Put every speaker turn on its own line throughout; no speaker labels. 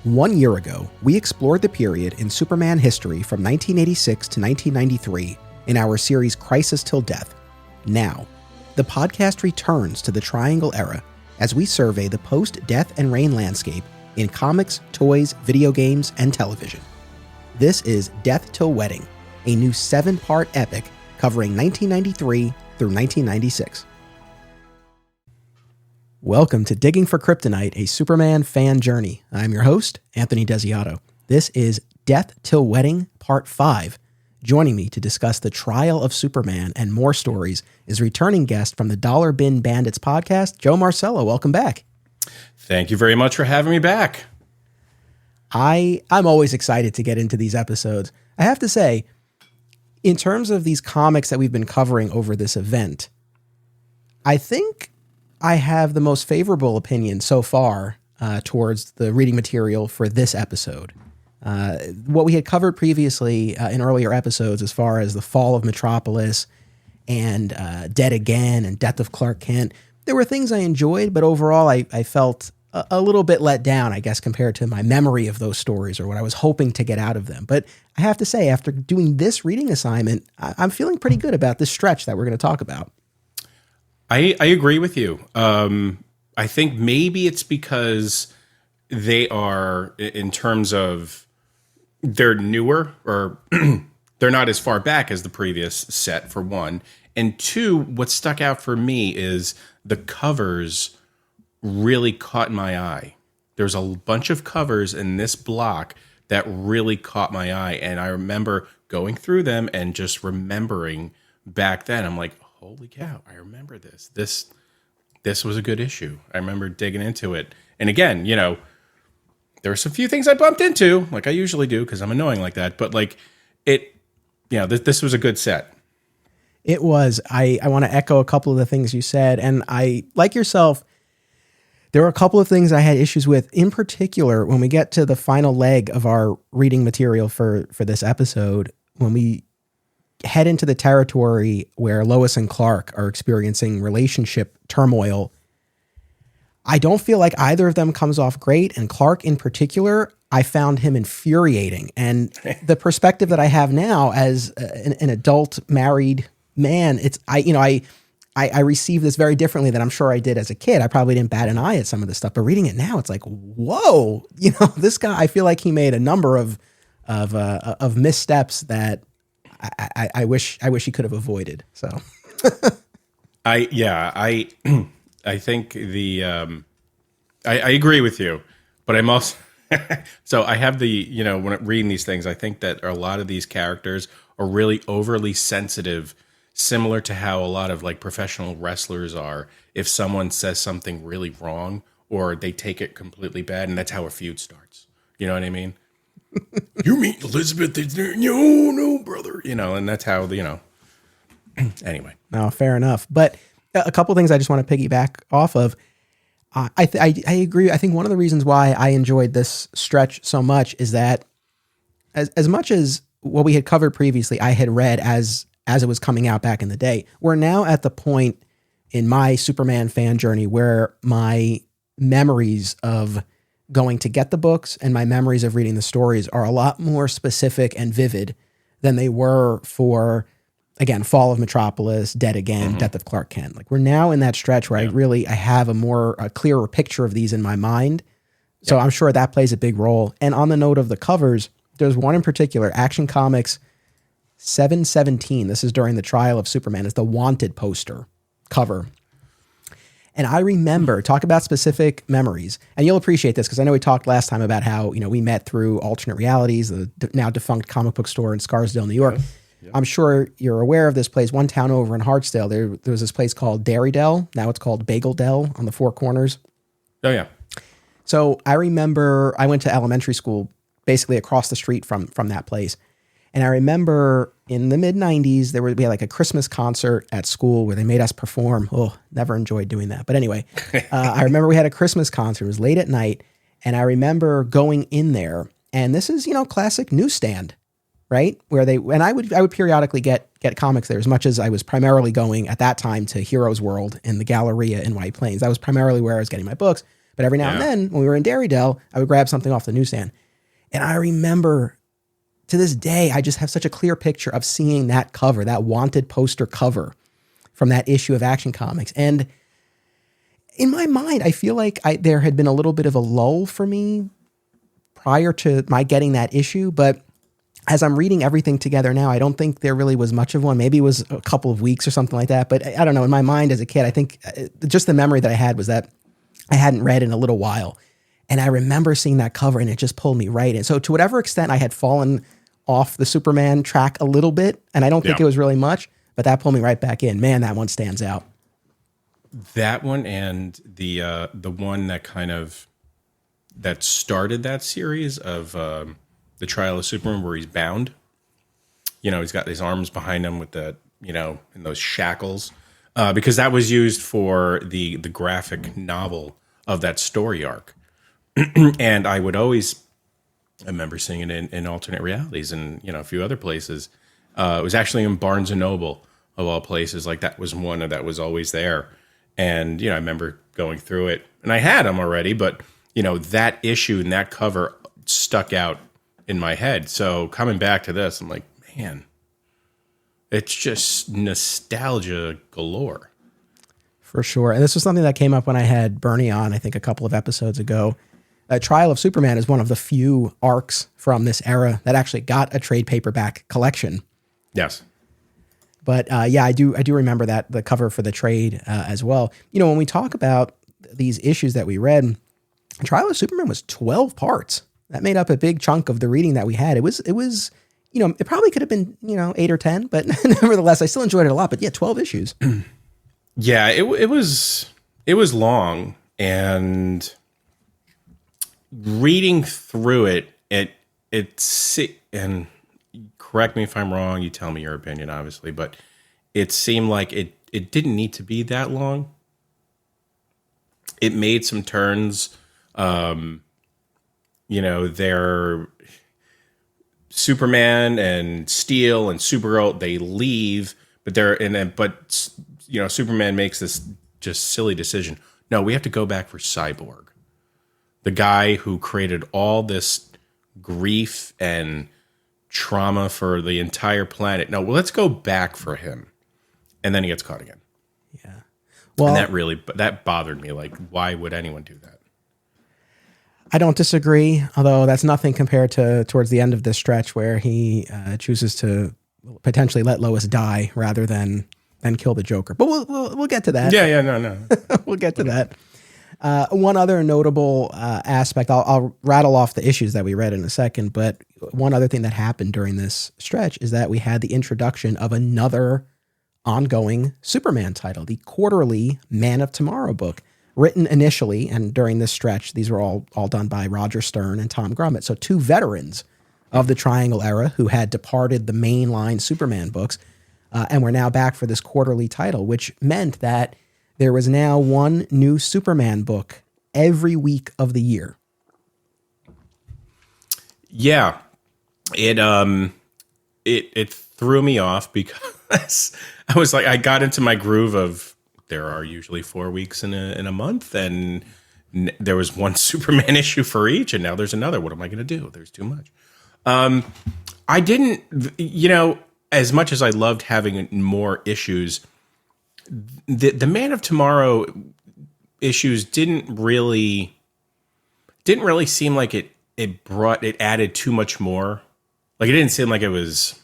1 year ago, we explored the period in Superman history from 1986 to 1993 in our series Crisis Till Death. Now, the podcast returns to the Triangle era as we survey the post-Death and Reign landscape in comics, toys, video games, and television. This is Death Til Wedding, a new 7-part epic covering 1993 through 1996. Welcome to Digging for Kryptonite, a Superman fan journey. I'm your host, Anthony Desiato. This is Death Til Wedding, Part 5. Joining me to discuss the trial of Superman and more stories is returning guest from the Dollar Bin Bandits podcast, Joe Marcello. Welcome back.
Thank you very much for having me back.
I'm always excited to get into these episodes. I have to say, in terms of these comics that we've been covering over this event, I think I have the most favorable opinion so far towards the reading material for this episode. What we had covered previously in earlier episodes as far as the fall of Metropolis and Dead Again and Death of Clark Kent, there were things I enjoyed, but overall I felt a little bit let down, I guess, compared to my memory of those stories or what I was hoping to get out of them. But I have to say, after doing this reading assignment, I'm feeling pretty good about this stretch that we're going to talk about.
I agree with you. I think maybe it's because they are, in terms of they're newer, or they're not as far back as the previous set, for one. And two, what stuck out for me is the covers really caught my eye. There's a bunch of covers in this block that really caught my eye. And I remember going through them and just remembering back then, I'm like, holy cow, I remember this. This was a good issue. I remember digging into it. And again, you know, there's a few things I bumped into, like I usually do, because I'm annoying like that. But like this was a good set.
It was. I want to echo a couple of the things you said. And I, like yourself, there were a couple of things I had issues with. In particular, when we get to the final leg of our reading material for this episode, when we head into the territory where Lois and Clark are experiencing relationship turmoil, I don't feel like either of them comes off great. And Clark in particular, I found him infuriating. And the perspective that I have now as an adult married man, I receive this very differently than I'm sure I did as a kid. I probably didn't bat an eye at some of this stuff, but reading it now, it's like, whoa, this guy, I feel like he made a number of missteps that I wish he could have avoided. So,
I think I agree with you, but I'm also so I have when I'm reading these things, I think that a lot of these characters are really overly sensitive, similar to how a lot of like professional wrestlers are. If someone says something really wrong, or they take it completely bad, and that's how a feud starts. You know what I mean? You mean Elizabeth? No, brother. And that's how Anyway,
no, fair enough. But a couple things I just want to piggyback off of. I agree. I think one of the reasons why I enjoyed this stretch so much is that as much as what we had covered previously, I had read as it was coming out back in the day. We're now at the point in my Superman fan journey where my memories of going to get the books and my memories of reading the stories are a lot more specific and vivid than they were for, again, Fall of Metropolis, Dead Again, Death of Clark Kent. Like, we're now in that stretch where I have a clearer picture of these in my mind. So I'm sure that plays a big role. And on the note of the covers, there's one in particular, Action Comics 717. This is during the trial of Superman. It's the Wanted poster cover. And I remember, talk about specific memories, and you'll appreciate this because I know we talked last time about how, we met through Alternate Realities, the now defunct comic book store in Scarsdale, New York. Yep. I'm sure you're aware of this place. One town over in Hartsdale, there was this place called Dairy Dell. Now it's called Bagel Dell on the Four Corners.
Oh, yeah.
So I remember I went to elementary school basically across the street from that place. And I remember in the mid-90s, we had like a Christmas concert at school where they made us perform. Oh, never enjoyed doing that. But anyway, I remember we had a Christmas concert. It was late at night. And I remember going in there. And this is, classic newsstand, right? I would periodically get comics there, as much as I was primarily going at that time to Heroes World in the Galleria in White Plains. That was primarily where I was getting my books. But every now and then when we were in Dairydale, I would grab something off the newsstand. And I remember to this day, I just have such a clear picture of seeing that cover, that wanted poster cover from that issue of Action Comics. And in my mind, I feel like there had been a little bit of a lull for me prior to my getting that issue. But as I'm reading everything together now, I don't think there really was much of one. Maybe it was a couple of weeks or something like that. But I don't know. In my mind as a kid, I think just the memory that I had was that I hadn't read in a little while. And I remember seeing that cover and it just pulled me right in. So to whatever extent I had fallen off the Superman track a little bit, and I don't think it was really much, but that pulled me right back in. Man, that one stands out.
That one and the one that started that series of the Trial of Superman, where he's bound. He's got his arms behind him with the in those shackles, because that was used for the graphic novel of that story arc. And I remember seeing it in alternate realities and a few other places. It was actually in Barnes and Noble of all places. Like that was one that was always there. And I remember going through it, and I had them already, but that issue and that cover stuck out in my head. So coming back to this, I'm like, man, it's just nostalgia galore.
For sure. And this was something that came up when I had Bernie on, I think a couple of episodes ago. Trial of Superman is one of the few arcs from this era that actually got a trade paperback collection.
Yes.
But I do remember that the cover for the trade as well. When we talk about these issues that we read, Trial of Superman was 12 parts. That made up a big chunk of the reading that we had. It was it probably could have been 8 or 10, but nevertheless, I still enjoyed it a lot. But 12 issues.
Yeah, it was long, and reading through it and correct me if I'm wrong, you tell me your opinion, obviously, but it seemed like it didn't need to be that long. It made some turns. They're Superman and Steel and Supergirl, they leave, but Superman makes this just silly decision. No, we have to go back for Cyborg, the guy who created all this grief and trauma for the entire planet. No, well, let's go back for him. And then he gets caught again.
Yeah. Well,
and that bothered me. Like, why would anyone do that?
I don't disagree, although that's nothing compared to towards the end of this stretch where he chooses to potentially let Lois die rather than kill the Joker. But we'll get to that.
Yeah, no.
We'll get to that. One other notable aspect, I'll rattle off the issues that we read in a second, but one other thing that happened during this stretch is that we had the introduction of another ongoing Superman title, the quarterly Man of Tomorrow book, written initially, and during this stretch, these were all done by Roger Stern and Tom Grummett. So two veterans of the Triangle era who had departed the mainline Superman books and were now back for this quarterly title, which meant that there was now one new Superman book every week of the year.
Yeah, it threw me off because I was like, I got into my groove of there are usually 4 weeks in a month, and there was one Superman issue for each, and now there's another. What am I going to do? There's too much. I didn't, as much as I loved having more issues, the Man of Tomorrow issues didn't really seem like it added too much more. Like, it didn't seem like it was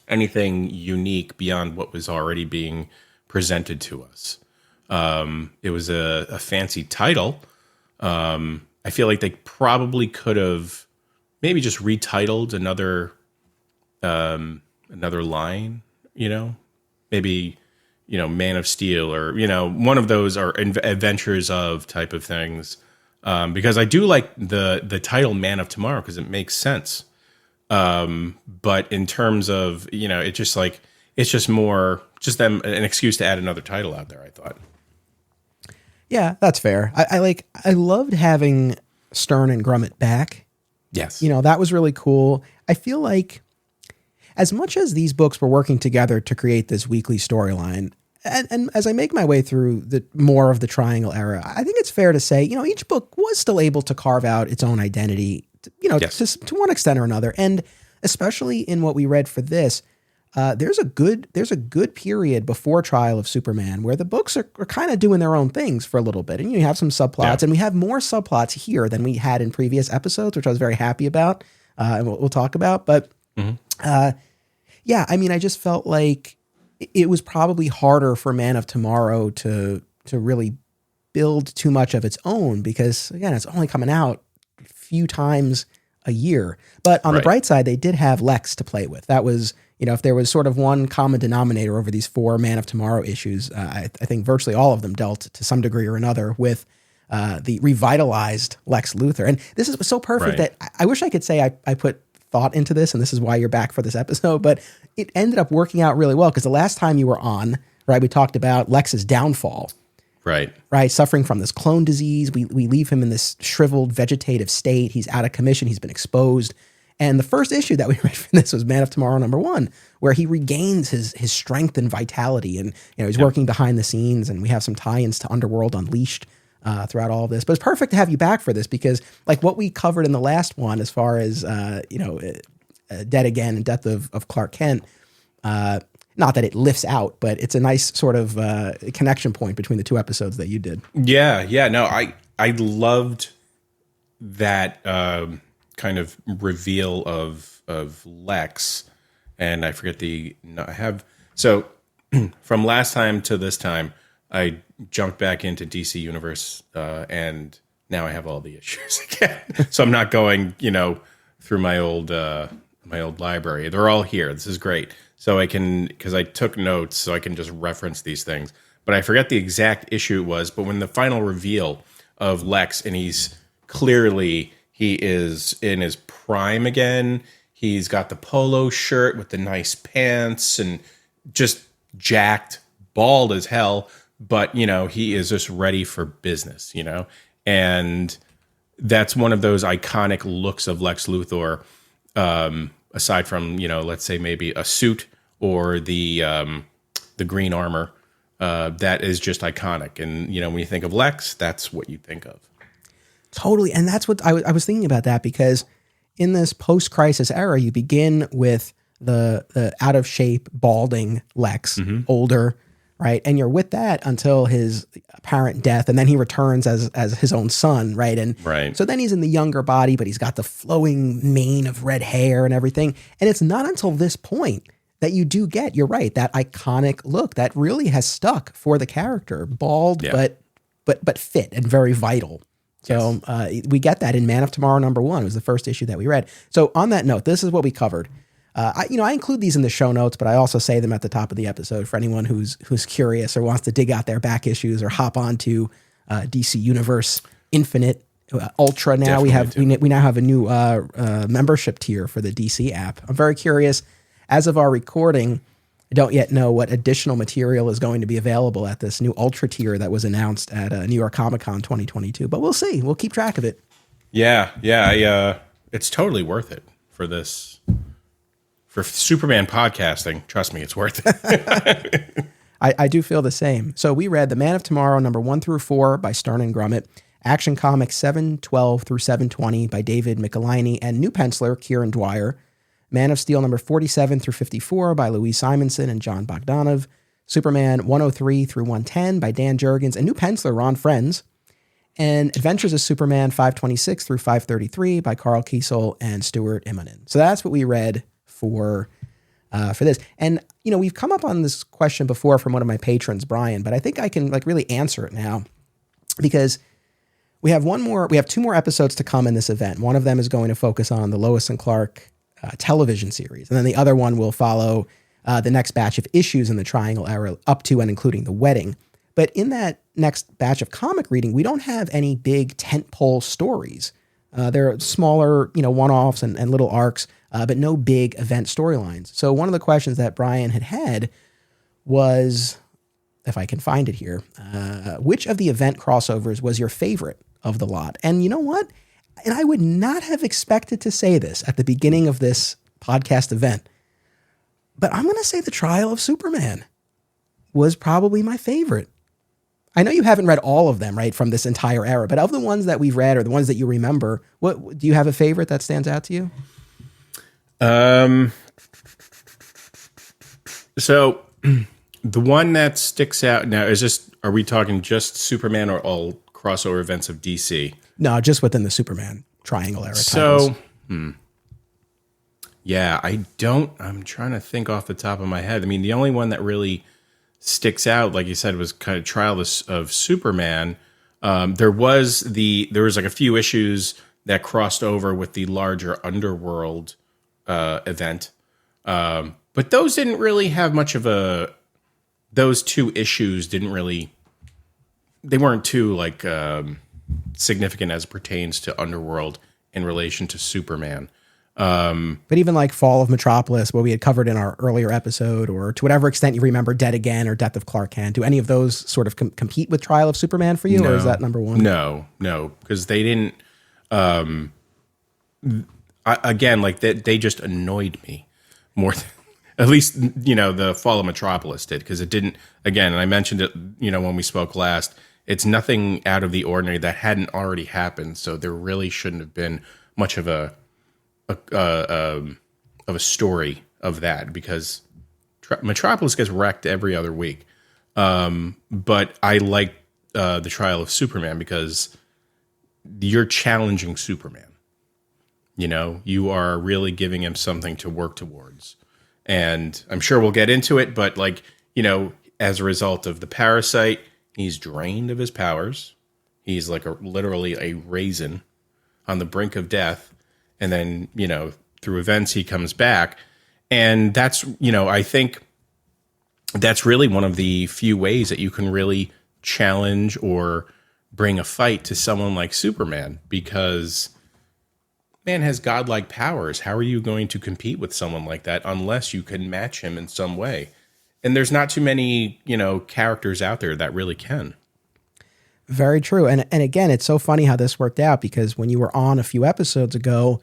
anything unique beyond what was already being presented to us. It was a fancy title. I feel like they probably could have maybe just retitled another line, maybe, Man of Steel or, one of those are Adventures of type of things. Because I do like the title Man of Tomorrow because it makes sense. But in terms of, it's just more just them an excuse to add another title out there, I thought.
Yeah, that's fair. I loved having Stern and Grummett back.
Yes.
That was really cool. I feel like as much as these books were working together to create this weekly storyline, And as I make my way through the more of the Triangle era, I think it's fair to say, each book was still able to carve out its own identity,
Yes.
to one extent or another. And especially in what we read for this, there's a good period before Trial of Superman where the books are kind of doing their own things for a little bit. And you have some subplots, and we have more subplots here than we had in previous episodes, which I was very happy about, and we'll talk about. But yeah, I mean, I just felt like it was probably harder for Man of Tomorrow to really build too much of its own because, again, it's only coming out a few times a year. But on the bright side, they did have Lex to play with. That was, if there was sort of one common denominator over these 4 Man of Tomorrow issues, I think virtually all of them dealt to some degree or another with the revitalized Lex Luthor. And this is so perfect that I wish I could say I put thought into this, and this is why you're back for this episode, but it ended up working out really well because the last time you were on, right, we talked about Lex's downfall. Right, suffering from this clone disease. We leave him in this shriveled vegetative state. He's out of commission. He's been exposed. And the first issue that we read from this was Man of Tomorrow #1, where he regains his strength and vitality. And he's working behind the scenes, and we have some tie-ins to Underworld Unleashed throughout all of this. But it's perfect to have you back for this because, like what we covered in the last one, as far as Dead Again and Death of Clark Kent. Not that it lifts out, but it's a nice sort of connection point between the 2 episodes that you did.
Yeah. No, I loved that kind of reveal of Lex, and I forget so from last time to this time, I jumped back into DC Universe, and now I have all the issues again. So I'm not going, through my old library. They're all here. This is great. So because I took notes, so I can just reference these things. But I forget the exact issue it was. But when the final reveal of Lex, and he is in his prime again. He's got the polo shirt with the nice pants and just jacked, bald as hell. But, he is just ready for business, And that's one of those iconic looks of Lex Luthor, aside from, let's say maybe a suit or the green armor, that is just iconic. And, when you think of Lex, that's what you think of.
Totally. And that's what I was thinking about that because in this post-crisis era, you begin with the out-of-shape, balding Lex, older, right? And you're with that until his apparent death, and then he returns as his own son, right? And so then he's in the younger body, but he's got the flowing mane of red hair and everything. And it's not until this point that you do get, you're right, that iconic look that really has stuck for the character, bald, but fit and very vital. So we get that in Man of Tomorrow #1. It was the first issue that we read. So on that note, this is what we covered. I include these in the show notes, but I also say them at the top of the episode for anyone who's curious or wants to dig out their back issues or hop onto DC Universe Infinite Ultra. Now we now have a new membership tier for the DC app. I'm very curious. As of our recording, I don't yet know what additional material is going to be available at this new Ultra tier that was announced at New York Comic Con 2022. But we'll see. We'll keep track of it.
Yeah. It's totally worth it for this. For Superman podcasting, trust me, it's worth it.
I do feel the same. So we read The Man of Tomorrow #1 through 4 by Stern and Grummett, Action Comics 712 through 720 by David Michelinie and new penciler Kieron Dwyer, Man of Steel #47 through 54 by Louise Simonson and John Bogdanove, Superman 103 through 110 by Dan Jurgens and new penciler Ron Frenz, and Adventures of Superman 526 through 533 by Karl Kesel and Stuart Immonen. So that's what we read for this. And, we've come up on this question before from one of my patrons, Brian, but I think I can really answer it now because we have 2 more episodes to come in this event. One of them is going to focus on the Lois and Clark television series. And then the other one will follow the next batch of issues in the Triangle era up to and including the wedding. But in that next batch of comic reading, we don't have any big tentpole stories. There are smaller, one-offs and little arcs, but no big event storylines. So one of the questions that Brian had was, if I can find it here, which of the event crossovers was your favorite of the lot? And you know what? And I would not have expected to say this at the beginning of this podcast event, but I'm going to say the Trial of Superman was probably my favorite. I know you haven't read all of them, right, from this entire era, but of the ones that we've read or the ones that you remember, what do you have a favorite that stands out to you?
So the one that sticks out now is are we talking just Superman or all crossover events of DC?
No, just within the Superman triangle era titles.
Yeah, I'm trying to think off the top of my head. I mean, the only one that really sticks out, like you said, was kind of Trial of Superman. There was like a few issues that crossed over with the larger Underworld event. But those didn't really have much of those two issues they weren't too significant as pertains to Underworld in relation to Superman.
But even like Fall of Metropolis, what we had covered in our earlier episode, or to whatever extent you remember Dead Again or Death of Clark Kent, do any of those sort of compete with Trial of Superman for you? No, or is that number one?
No, because they didn't, they just annoyed me more than, at least, the Fall of Metropolis did, because it didn't, again, and I mentioned it, when we spoke last, it's nothing out of the ordinary that hadn't already happened. So there really shouldn't have been much of a story of that, because Metropolis gets wrecked every other week. But I like the Trial of Superman because you're challenging Superman. You are really giving him something to work towards. And I'm sure we'll get into it, but as a result of the parasite, he's drained of his powers. He's literally a raisin on the brink of death. And then, through events, he comes back. And that's, I think that's really one of the few ways that you can really challenge or bring a fight to someone like Superman, because man has godlike powers. How are you going to compete with someone like that unless you can match him in some way? And there's not too many, characters out there that really can.
Very true. And again, it's so funny how this worked out, because when you were on a few episodes ago,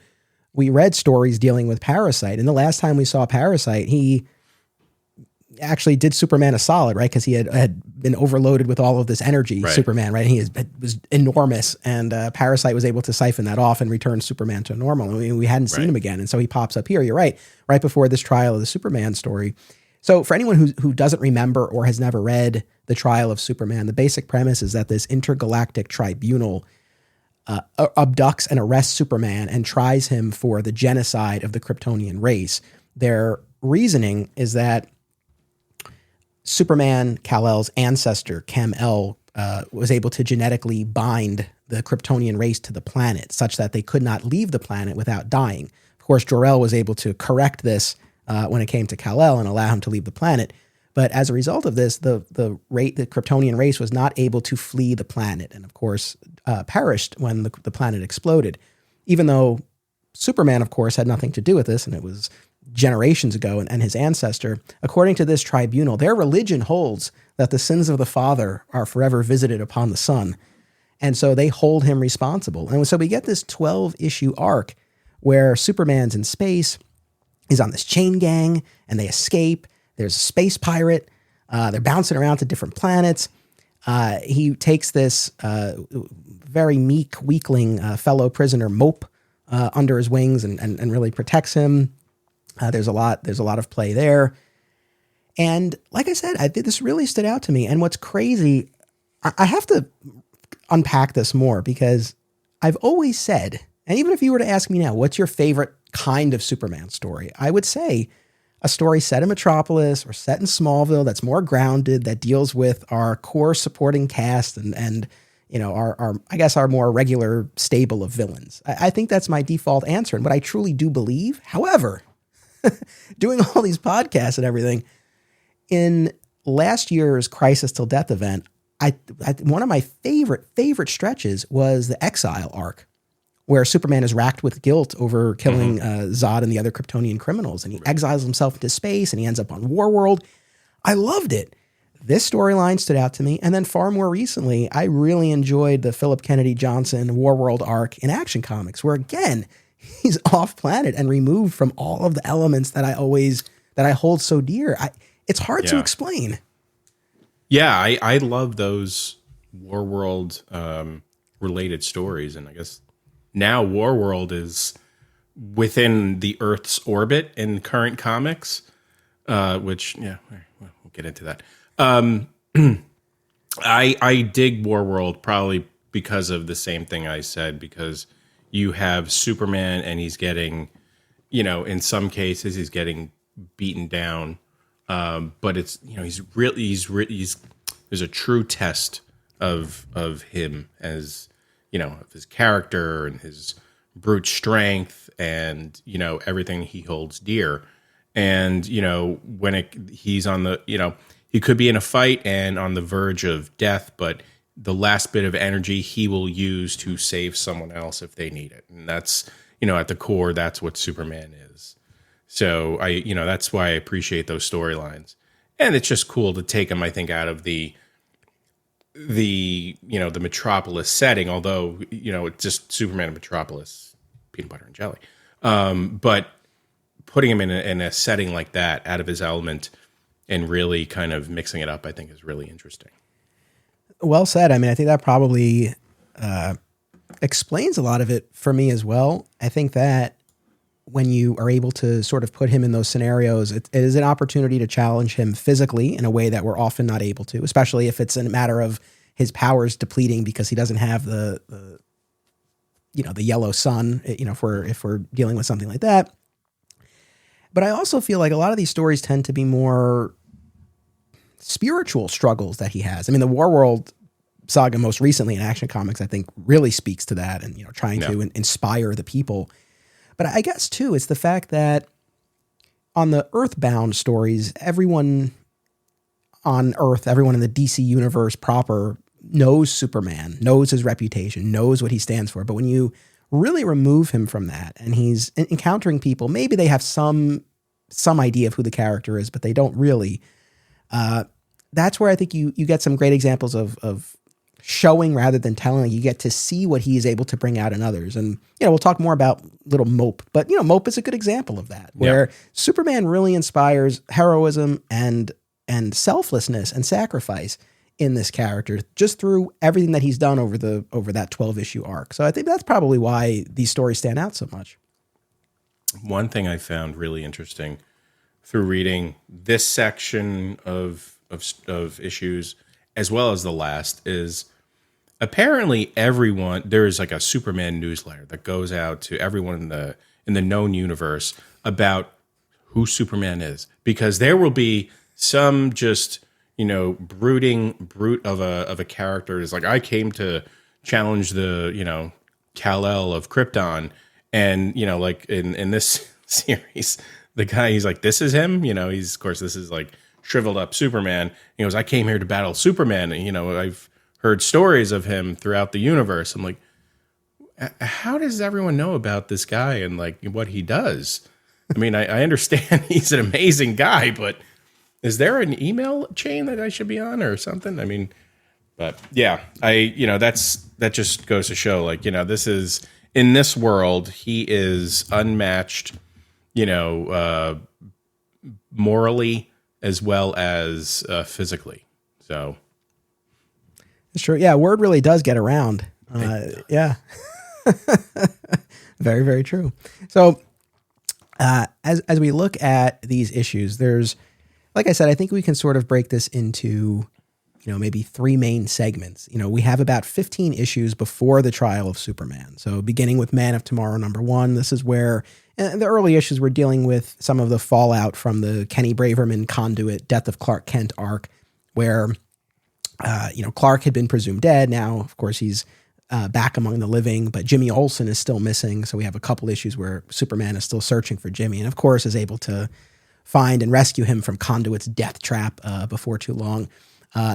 we read stories dealing with Parasite. And the last time we saw Parasite, he actually did Superman a solid, right? Because he had been overloaded with all of this energy, right. Superman, right? And was enormous. And Parasite was able to siphon that off and return Superman to normal. And we hadn't seen him again. And so he pops up here. You're right before this Trial of the Superman story. So for anyone who doesn't remember or has never read The Trial of Superman, the basic premise is that this intergalactic tribunal abducts and arrests Superman and tries him for the genocide of the Kryptonian race. Their reasoning is that Superman, Kal-El's ancestor, Kam-El, was able to genetically bind the Kryptonian race to the planet such that they could not leave the planet without dying. Of course, Jor-El was able to correct this when it came to Kal-El and allow him to leave the planet. But as a result of this, the Kryptonian race was not able to flee the planet, and of course perished when the planet exploded. Even though Superman, of course, had nothing to do with this, and it was generations ago, and his ancestor, according to this tribunal, their religion holds that the sins of the father are forever visited upon the son, and so they hold him responsible. And so we get this 12-issue arc where Superman's in space, he's on this chain gang, and they escape. There's a space pirate. They're bouncing around to different planets. He takes this very meek, weakling fellow prisoner, Mope, under his wings and really protects him. There's a lot of play there. And like I said, I think this really stood out to me. And what's crazy, I have to unpack this more, because I've always said, and even if you were to ask me now, what's your favorite kind of Superman story? I would say a story set in Metropolis or set in Smallville that's more grounded, that deals with our core supporting cast and our more regular stable of villains. I think that's my default answer, and what I truly do believe. However, doing all these podcasts and everything, in last year's Crisis Till Death event, one of my favorite stretches was the Exile arc, where Superman is racked with guilt over killing Zod and the other Kryptonian criminals, and he exiles himself into space, and he ends up on Warworld. I loved it. This storyline stood out to me, and then far more recently, I really enjoyed the Philip Kennedy Johnson Warworld arc in Action Comics, where again, he's off planet and removed from all of the elements that I hold so dear. It's hard to explain.
Yeah, I love those Warworld related stories, and I guess now Warworld is within the Earth's orbit in current comics, which we'll get into that. I dig Warworld probably because of the same thing I said, because you have Superman and he's getting, in some cases he's getting beaten down, but it's he's there's a true test of him as of his character and his brute strength and everything he holds dear, and when he's on the he could be in a fight and on the verge of death, but the last bit of energy he will use to save someone else if they need it. And that's, at the core, that's what Superman is. So that's why I appreciate those storylines. And it's just cool to take him, I think, out of the Metropolis setting, although, it's just Superman and Metropolis, peanut butter and jelly. But putting him in a setting like that, out of his element, and really kind of mixing it up, I think is really interesting.
Well said. I mean, I think that probably explains a lot of it for me as well. I think that when you are able to sort of put him in those scenarios, it is an opportunity to challenge him physically in a way that we're often not able to, especially if it's a matter of his powers depleting because he doesn't have the yellow sun, if we're dealing with something like that. But I also feel like a lot of these stories tend to be more spiritual struggles that he has. I mean, the Warworld saga most recently in Action Comics, I think, really speaks to that and, trying to inspire the people. But I guess, too, it's the fact that on the Earthbound stories, everyone on Earth, everyone in the DC universe proper knows Superman, knows his reputation, knows what he stands for. But when you really remove him from that and he's encountering people, maybe they have some idea of who the character is, but they don't really. That's where I think you get some great examples of showing rather than telling. You get to see what he is able to bring out in others. And, we'll talk more about little Mope, but, Mope is a good example of that, where Superman really inspires heroism and selflessness and sacrifice in this character just through everything that he's done over that 12-issue arc. So I think that's probably why these stories stand out so much.
One thing I found really interesting through reading this section of issues as well as the last is apparently there's like a Superman newsletter that goes out to everyone in the known universe about who Superman is, because there will be some just brute of a character is like, I came to challenge the Kal-El of Krypton, and like in this series, the guy, he's like, this is him, he's, of course, this is like shriveled up Superman. He goes, I came here to battle Superman, and I've heard stories of him throughout the universe. I'm like, how does everyone know about this guy and like what he does? I mean, I understand he's an amazing guy, but is there an email chain that I should be on or something? I mean, but yeah, that just goes to show, like, this is, in this world, he is unmatched, morally as well as physically. So
it's true. Yeah, word really does get around. Yeah. Very, very true. So as we look at these issues, there's, like I said, I think we can sort of break this into, maybe three main segments. We have about 15 issues before the trial of Superman. So beginning with Man of Tomorrow #1, this is where in the early issues we're dealing with some of the fallout from the Kenny Braverman Conduit Death of Clark Kent arc, where, Clark had been presumed dead. Now, of course, he's back among the living, but Jimmy Olsen is still missing. So we have a couple issues where Superman is still searching for Jimmy, and of course is able to find and rescue him from Conduit's death trap before too long.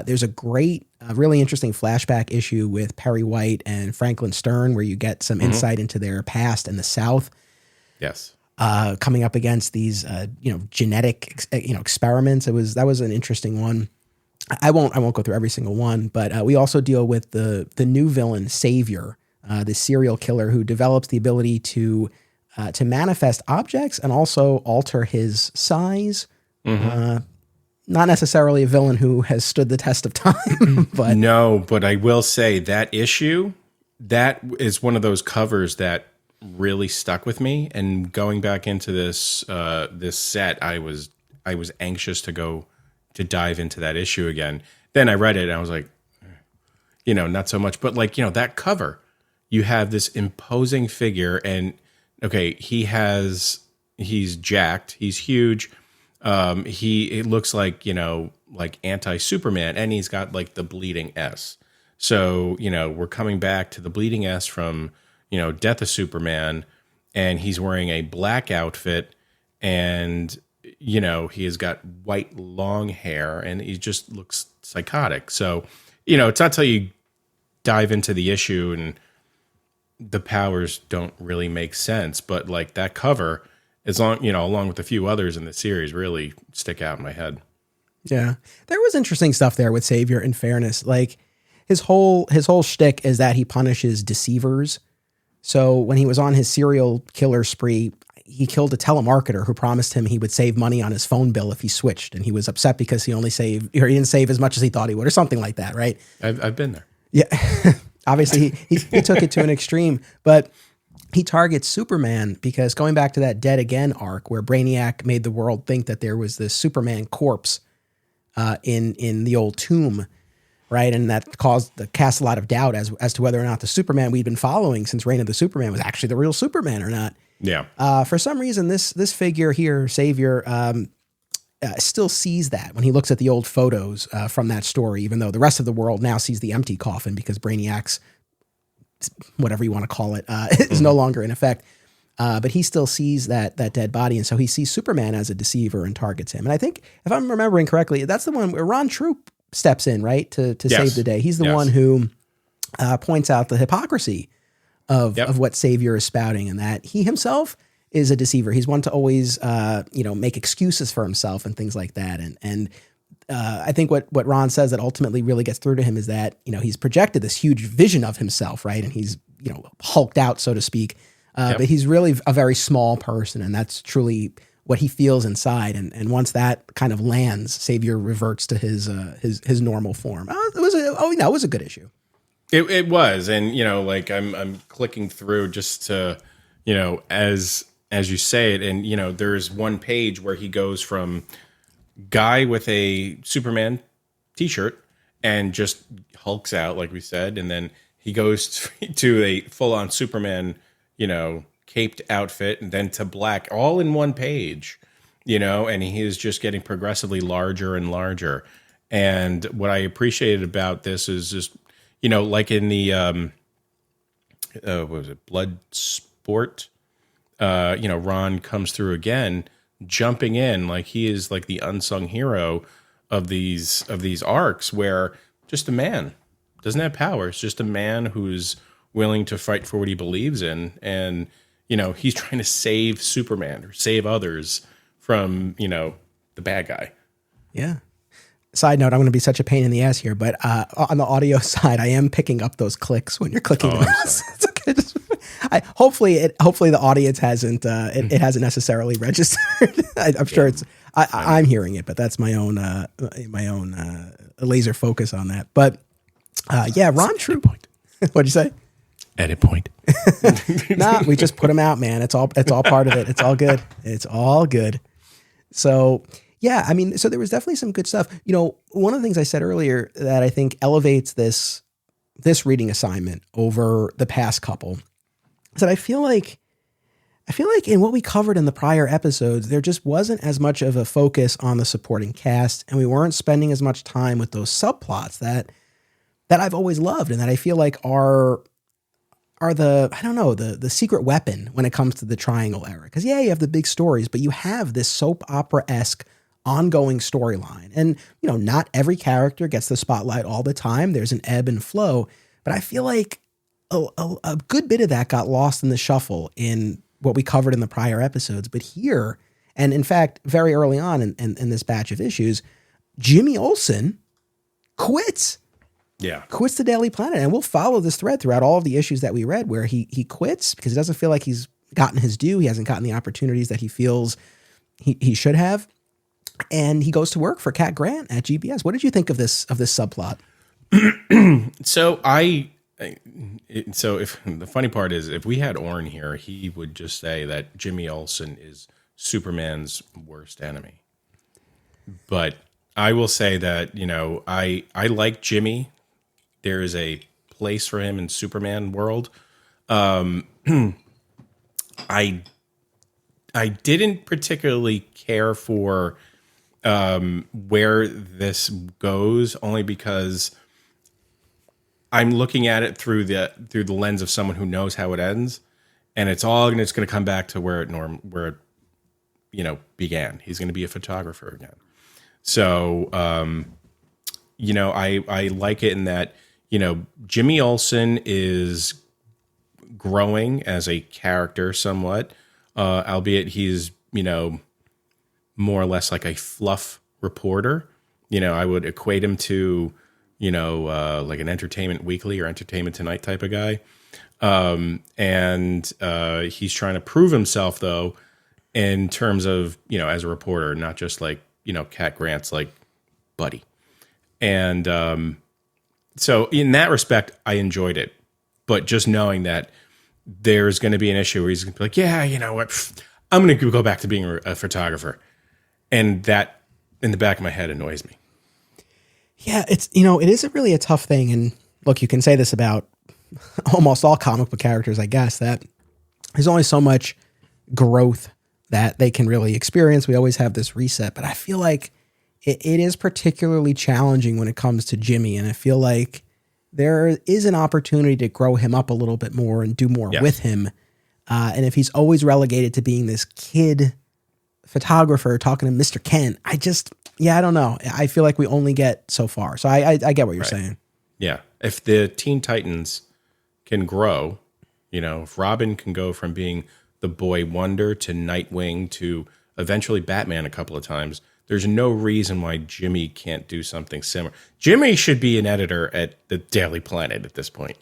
There's a great, really interesting flashback issue with Perry White and Franklin Stern, where you get some insight into their past in the South.
Yes.
Coming up against these, genetic, experiments. That was an interesting one. I won't go through every single one, but we also deal with the new villain Savior, the serial killer who develops the ability to manifest objects and also alter his size. not necessarily a villain who has stood the test of time, but
no, but I will say that issue, that is one of those covers that really stuck with me. And going back into this this set, I was anxious to dive into that issue again. Then I read it and I was like, not so much. But like, that cover, you have this imposing figure, and okay, he's jacked, he's huge. It looks like, like anti-Superman, and he's got like the bleeding S. So, we're coming back to the bleeding S from, Death of Superman, and he's wearing a black outfit, and, he has got white long hair, and he just looks psychotic. So, it's not till you dive into the issue and the powers don't really make sense, but like that cover, along with a few others in the series, really stick out in my head.
Yeah. There was interesting stuff there with Savior, in fairness. Like his whole shtick is that he punishes deceivers. So when he was on his serial killer spree, he killed a telemarketer who promised him he would save money on his phone bill if he switched. And he was upset because he didn't save as much as he thought he would, or something like that. Right.
I've been there.
Yeah. Obviously he took it to an extreme, but he targets Superman because, going back to that Dead Again arc where Brainiac made the world think that there was this Superman corpse in the old tomb, right? And that cast a lot of doubt as to whether or not the Superman we'd been following since Reign of the Superman was actually the real Superman or not.
Yeah.
For some reason, this figure here, Savior, still sees that when he looks at the old photos from that story, even though the rest of the world now sees the empty coffin because Brainiac's, whatever you want to call it, is no longer in effect. But he still sees that dead body. And so he sees Superman as a deceiver and targets him. And I think, if I'm remembering correctly, that's the one where Ron Troop steps in, right? To save the day. He's the one who points out the hypocrisy of what Savior is spouting, and that he himself is a deceiver. He's one to always, make excuses for himself and things like that. And I think what Ron says that ultimately really gets through to him is that, he's projected this huge vision of himself, right? And he's, hulked out, so to speak. But he's really a very small person, and that's truly what he feels inside. And once that kind of lands, Savior reverts to his normal form. It was a good issue.
It was. And, I'm clicking through just to, as you say it, and, there's one page where he goes from guy with a Superman t-shirt and just hulks out, like we said, and then he goes to a full-on Superman, caped outfit, and then to black, all in one page, and he is just getting progressively larger and larger. And what I appreciated about this is just, like in the what was it, Bloodsport, Ron comes through again, jumping in like he is like the unsung hero of these arcs, where just a man doesn't have powers, just a man who's willing to fight for what he believes in, and he's trying to save Superman or save others from the bad guy.
Yeah. Side note, I'm going to be such a pain in the ass here, but on the audio side, I am picking up those clicks when you're clicking the mouse. It's okay. Hopefully the audience hasn't it hasn't necessarily registered. I'm sure I'm hearing it, but that's my own laser focus on that. But Ron Troop. What'd you say?
Edit point.
Nah, we just put him out, man. It's all part of it. It's all good. It's all good. So yeah, I mean, so there was definitely some good stuff. One of the things I said earlier that I think elevates this reading assignment over the past couple is that I feel like in what we covered in the prior episodes, there just wasn't as much of a focus on the supporting cast, and we weren't spending as much time with those subplots that I've always loved and that I feel like are the secret weapon when it comes to the Triangle era. Because you have the big stories, but you have this soap opera-esque ongoing storyline. And, not every character gets the spotlight all the time. There's an ebb and flow. But I feel like a good bit of that got lost in the shuffle in what we covered in the prior episodes. But here, and in fact, very early on in this batch of issues, Jimmy Olsen quits.
Yeah.
Quits the Daily Planet. And we'll follow this thread throughout all of the issues that we read where he quits because he doesn't feel like he's gotten his due. He hasn't gotten the opportunities that he feels he should have. and he goes to work for Cat Grant at GBS. What did you think of this subplot?
So if the funny part is, if we had Orrin here, he would just say that Jimmy Olsen is Superman's worst enemy. But I will say that, I like Jimmy. There is a place for him in Superman world. I didn't particularly care for where this goes, only because I'm looking at it through the lens of someone who knows how it ends, and it's going to come back to where it began. He's going to be a photographer again. So, I like it in that, Jimmy Olsen is growing as a character somewhat, albeit he's, more or less like a fluff reporter. I would equate him to, like an Entertainment Weekly or Entertainment Tonight type of guy. And he's trying to prove himself, though, in terms of, as a reporter, not just like, Cat Grant's like buddy. And so in that respect, I enjoyed it. But just knowing that there's going to be an issue where he's going to be like, yeah, you know what, I'm going to go back to being a photographer. And that in the back of my head annoys me.
Yeah, it is really a tough thing. And look, you can say this about almost all comic book characters, I guess, that there's only so much growth that they can really experience. We always have this reset, but I feel like it is particularly challenging when it comes to Jimmy. And I feel like there is an opportunity to grow him up a little bit more and do more with him. And if he's always relegated to being this kid photographer talking to Mr. Kent, I don't know. I feel like we only get so far. So I get what you're saying.
Yeah. If the Teen Titans can grow, if Robin can go from being the boy wonder to Nightwing to eventually Batman a couple of times, there's no reason why Jimmy can't do something similar. Jimmy should be an editor at the Daily Planet at this point.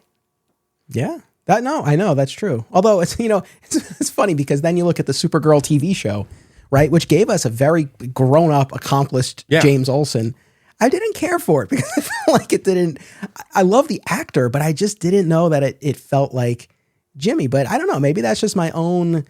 Yeah. I know that's true. Although it's, it's funny because then you look at the Supergirl TV show, right, which gave us a very grown-up, accomplished James Olsen. I didn't care for it because I felt like it didn't. I love the actor, but I just didn't know that it felt like Jimmy. But I don't know. Maybe that's just my own,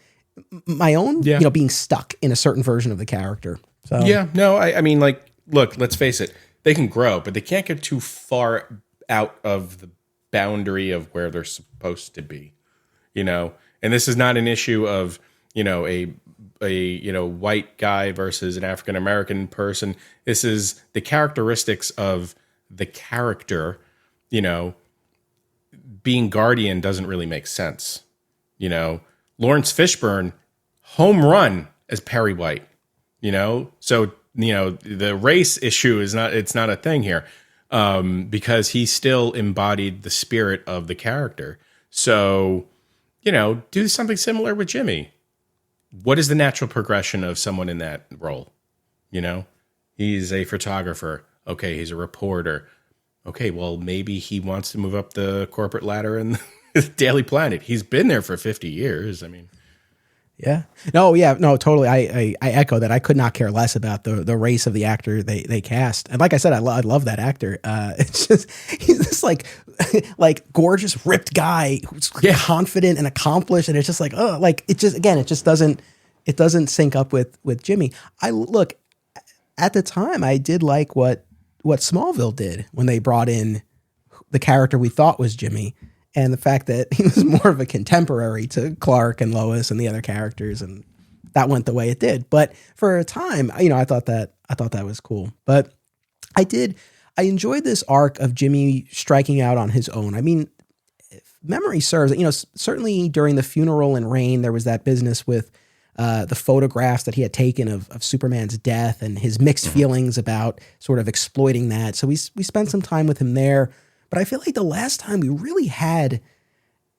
being stuck in a certain version of the character. So
I mean, like, look, let's face it. They can grow, but they can't get too far out of the boundary of where they're supposed to be. And this is not an issue of a white guy versus an African American person. This is the characteristics of the character. Being Guardian doesn't really make sense. Lawrence Fishburne, home run as Perry White. So the race issue is not a thing here, because he still embodied the spirit of the character. So do something similar with Jimmy. What is the natural progression of someone in that role? He's a photographer. Okay, he's a reporter. Okay, well, maybe he wants to move up the corporate ladder in the Daily Planet. He's been there for 50 years. I mean,
yeah. No, totally. I echo that. I could not care less about the race of the actor they cast. And like I said, I love that actor. It's just, he's this like gorgeous, ripped guy who's confident and accomplished. And it's just like, it just doesn't sync up with Jimmy. Look, at the time, I did like what Smallville did when they brought in the character we thought was Jimmy. And the fact that he was more of a contemporary to Clark and Lois and the other characters, and that went the way it did. But for a time, I thought that was cool. But I enjoyed this arc of Jimmy striking out on his own. I mean, if memory serves, certainly during the funeral in Rain, there was that business with the photographs that he had taken of Superman's death and his mixed feelings about sort of exploiting that. So we spent some time with him there. But I feel like the last time we really had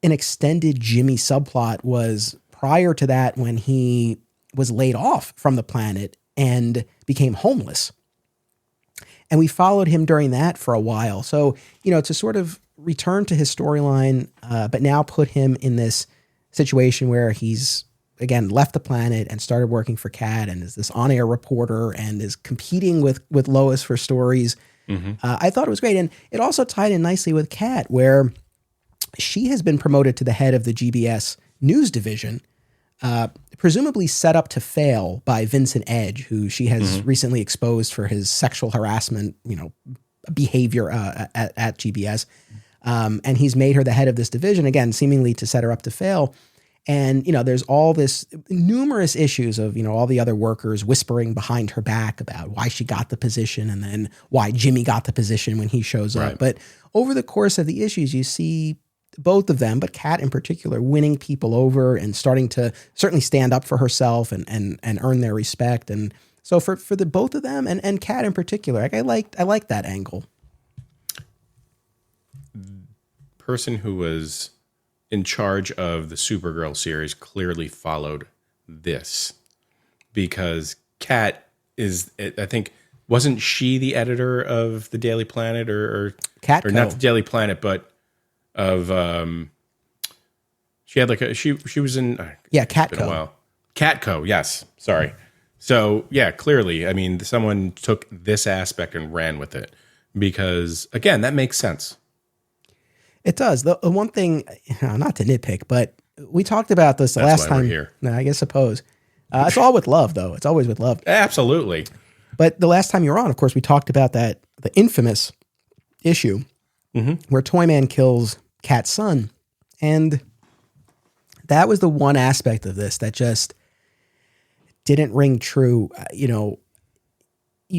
an extended Jimmy subplot was prior to that, when he was laid off from the planet and became homeless. And we followed him during that for a while. So, to sort of return to his storyline, but now put him in this situation where he's again, left the planet and started working for Kat and is this on-air reporter and is competing with Lois for stories. I thought it was great. And it also tied in nicely with Kat, where she has been promoted to the head of the GBS news division, presumably set up to fail by Vincent Edge, who she has recently exposed for his sexual harassment, behavior at GBS. And he's made her the head of this division, again, seemingly to set her up to fail. And, there's all this numerous issues of, all the other workers whispering behind her back about why she got the position and then why Jimmy got the position when he shows up. But over the course of the issues, you see both of them, but Kat in particular, winning people over and starting to certainly stand up for herself and earn their respect. And so for the both of them and Kat in particular, I like that angle.
Person who was in charge of the Supergirl series clearly followed this, because Kat is, I think, wasn't she the editor of the Daily Planet or
Catco.
Or not the Daily Planet, but of she had she was in
Catco.
Catco, yes, sorry. So yeah, clearly, I mean, someone took this aspect and ran with it, because again, that makes sense.
It does. The one thing, not to nitpick, but we talked about this the last time.
We're here.
No, I guess suppose. It's all with love, though. It's always with love.
Absolutely.
But the last time you were on, of course, we talked about the infamous issue where Toyman kills Kat's son. And that was the one aspect of this that just didn't ring true. You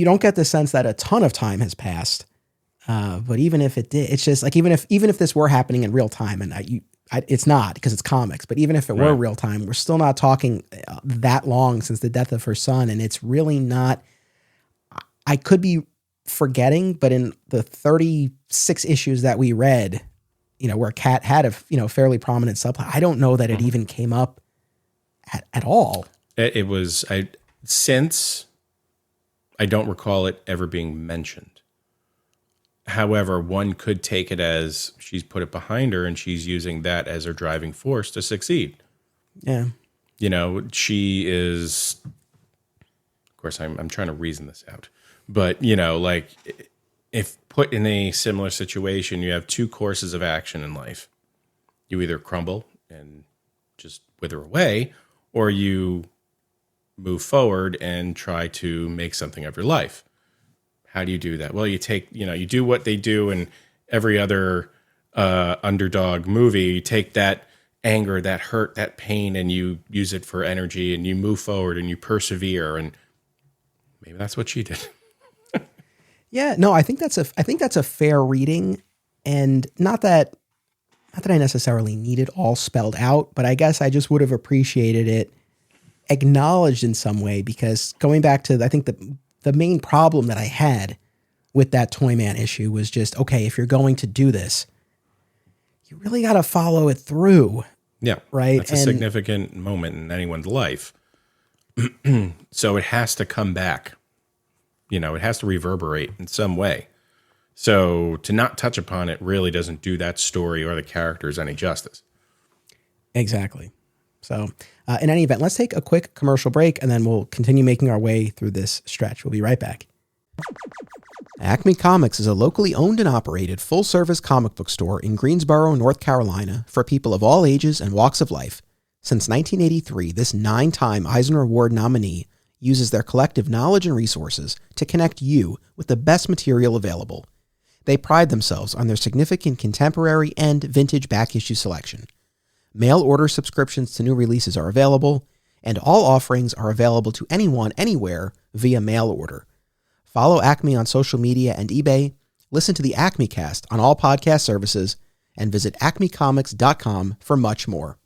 don't get the sense that a ton of time has passed. But even if it did, it's just like, even if this were happening in real time, and it's not because it's comics, but even if it were real time, we're still not talking that long since the death of her son. And it's really not, I could be forgetting, but in the 36 issues that we read, where Kat had a, fairly prominent subplot, I don't know that it even came up at all.
It was, since I don't recall it ever being mentioned. However, one could take it as she's put it behind her and she's using that as her driving force to succeed.
Yeah.
She is, of course, I'm trying to reason this out, but if put in a similar situation, you have two courses of action in life. You either crumble and just wither away, or you move forward and try to make something of your life. How do you do that? Well, you take, you do what they do in every other underdog movie. You take that anger, that hurt, that pain, and you use it for energy, and you move forward and you persevere. And maybe that's what she did.
Yeah, no, I think that's a fair reading, and not that I necessarily need it all spelled out, but I guess I just would have appreciated it acknowledged in some way, because going back to, I think the main problem that I had with that Toyman issue was just, okay, if you're going to do this, you really got to follow it through.
Yeah.
Right.
That's a significant moment in anyone's life. So it has to come back. It has to reverberate in some way. So to not touch upon it really doesn't do that story or the characters any justice.
Exactly. So in any event, let's take a quick commercial break, and then we'll continue making our way through this stretch. We'll be right back. Acme Comics is a locally owned and operated full-service comic book store in Greensboro, North Carolina, for people of all ages and walks of life. Since 1983, this 9-time Eisner Award nominee uses their collective knowledge and resources to connect you with the best material available. They pride themselves on their significant contemporary and vintage back issue selection. Mail order subscriptions to new releases are available, and all offerings are available to anyone, anywhere, via mail order. Follow Acme on social media and eBay, listen to the Acme Cast on all podcast services, and visit acmecomics.com for much more.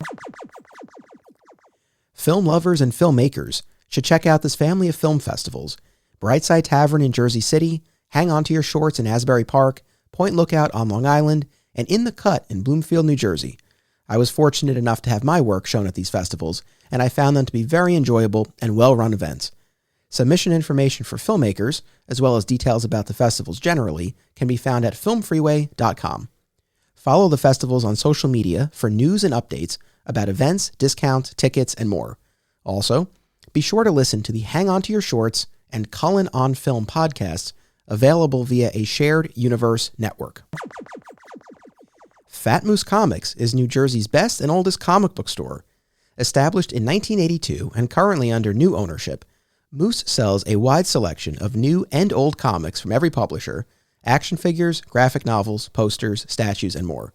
Film lovers and filmmakers should check out this family of film festivals: Brightside Tavern in Jersey City, Hang On to Your Shorts in Asbury Park, Point Lookout on Long Island, and In the Cut in Bloomfield, New Jersey. I was fortunate enough to have my work shown at these festivals, and I found them to be very enjoyable and well-run events. Submission information for filmmakers, as well as details about the festivals generally, can be found at filmfreeway.com. Follow the festivals on social media for news and updates about events, discounts, tickets, and more. Also, be sure to listen to the Hang On to Your Shorts and Cullen on Film podcasts, available via a shared universe network. Fat Moose Comics is New Jersey's best and oldest comic book store. Established in 1982 and currently under new ownership, Moose sells a wide selection of new and old comics from every publisher, action figures, graphic novels, posters, statues, and more.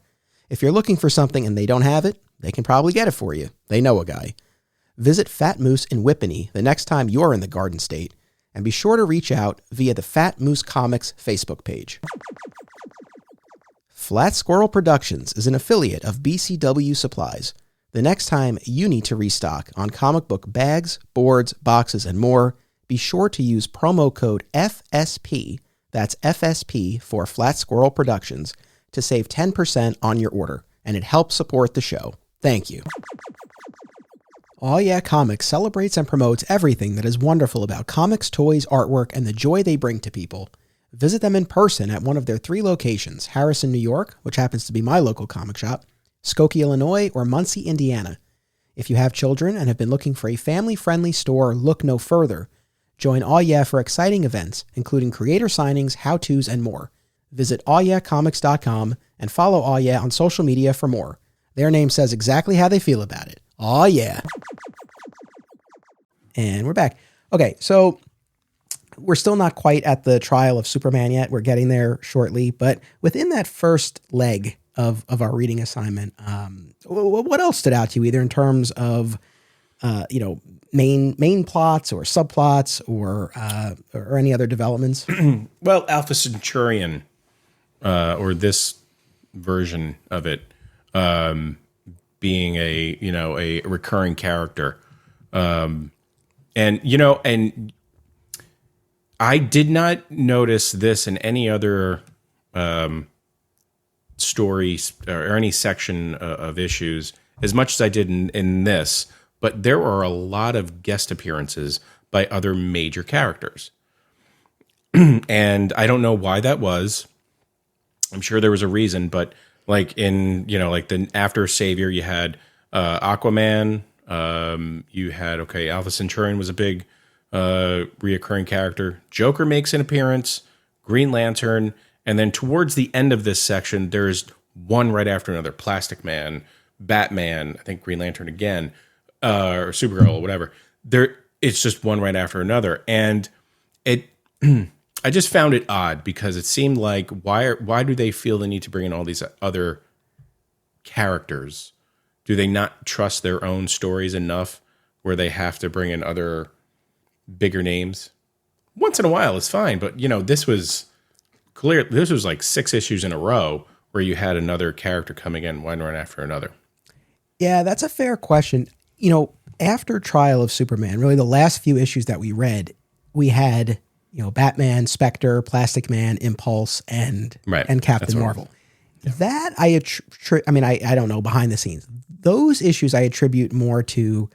If you're looking for something and they don't have it, they can probably get it for you. They know a guy. Visit Fat Moose in Whippany the next time you're in the Garden State, and be sure to reach out via the Fat Moose Comics Facebook page. Flat Squirrel Productions is an affiliate of BCW Supplies. The next time you need to restock on comic book bags, boards, boxes, and more, be sure to use promo code FSP, that's FSP for Flat Squirrel Productions, to save 10% on your order, and it helps support the show. Thank you. Aw Yeah Comics celebrates and promotes everything that is wonderful about comics, toys, artwork, and the joy they bring to people. Visit them in person at one of their 3 locations, Harrison, New York, which happens to be my local comic shop, Skokie, Illinois, or Muncie, Indiana. If you have children and have been looking for a family-friendly store, look no further. Join Aw Yeah for exciting events, including creator signings, how-tos, and more. Visit awyeahcomics.com and follow Aw Yeah on social media for more. Their name says exactly how they feel about it. Aw yeah. And we're back. Okay, so we're still not quite at the trial of Superman yet. We're getting there shortly. But within that first leg of our reading assignment, what else stood out to you, either in terms of main plots or subplots or any other developments?
Well, Alpha Centurion, or this version of it, being a recurring character, and I did not notice this in any other stories or any section of issues as much as I did in this. But there are a lot of guest appearances by other major characters. And I don't know why that was. I'm sure there was a reason, but like in, like the after Savior, you had Aquaman, you had, Alpha Centurion was a big reoccurring character. Joker makes an appearance, Green Lantern, and then towards the end of this section, there's one right after another. Plastic Man, Batman, I think Green Lantern again, or Supergirl or whatever. It's just one right after another. And I just found it odd because it seemed like why do they feel the need to bring in all these other characters? Do they not trust their own stories enough where they have to bring in other bigger names? Once in a while it's fine, but this was clear. This was like 6 issues in a row where you had another character coming in one right after another.
Yeah, that's a fair question. After Trial of Superman, really the last few issues that we read, we had Batman, Spectre, Plastic Man, Impulse, and Captain Marvel. Yeah. That I don't know behind the scenes. Those issues I attribute more to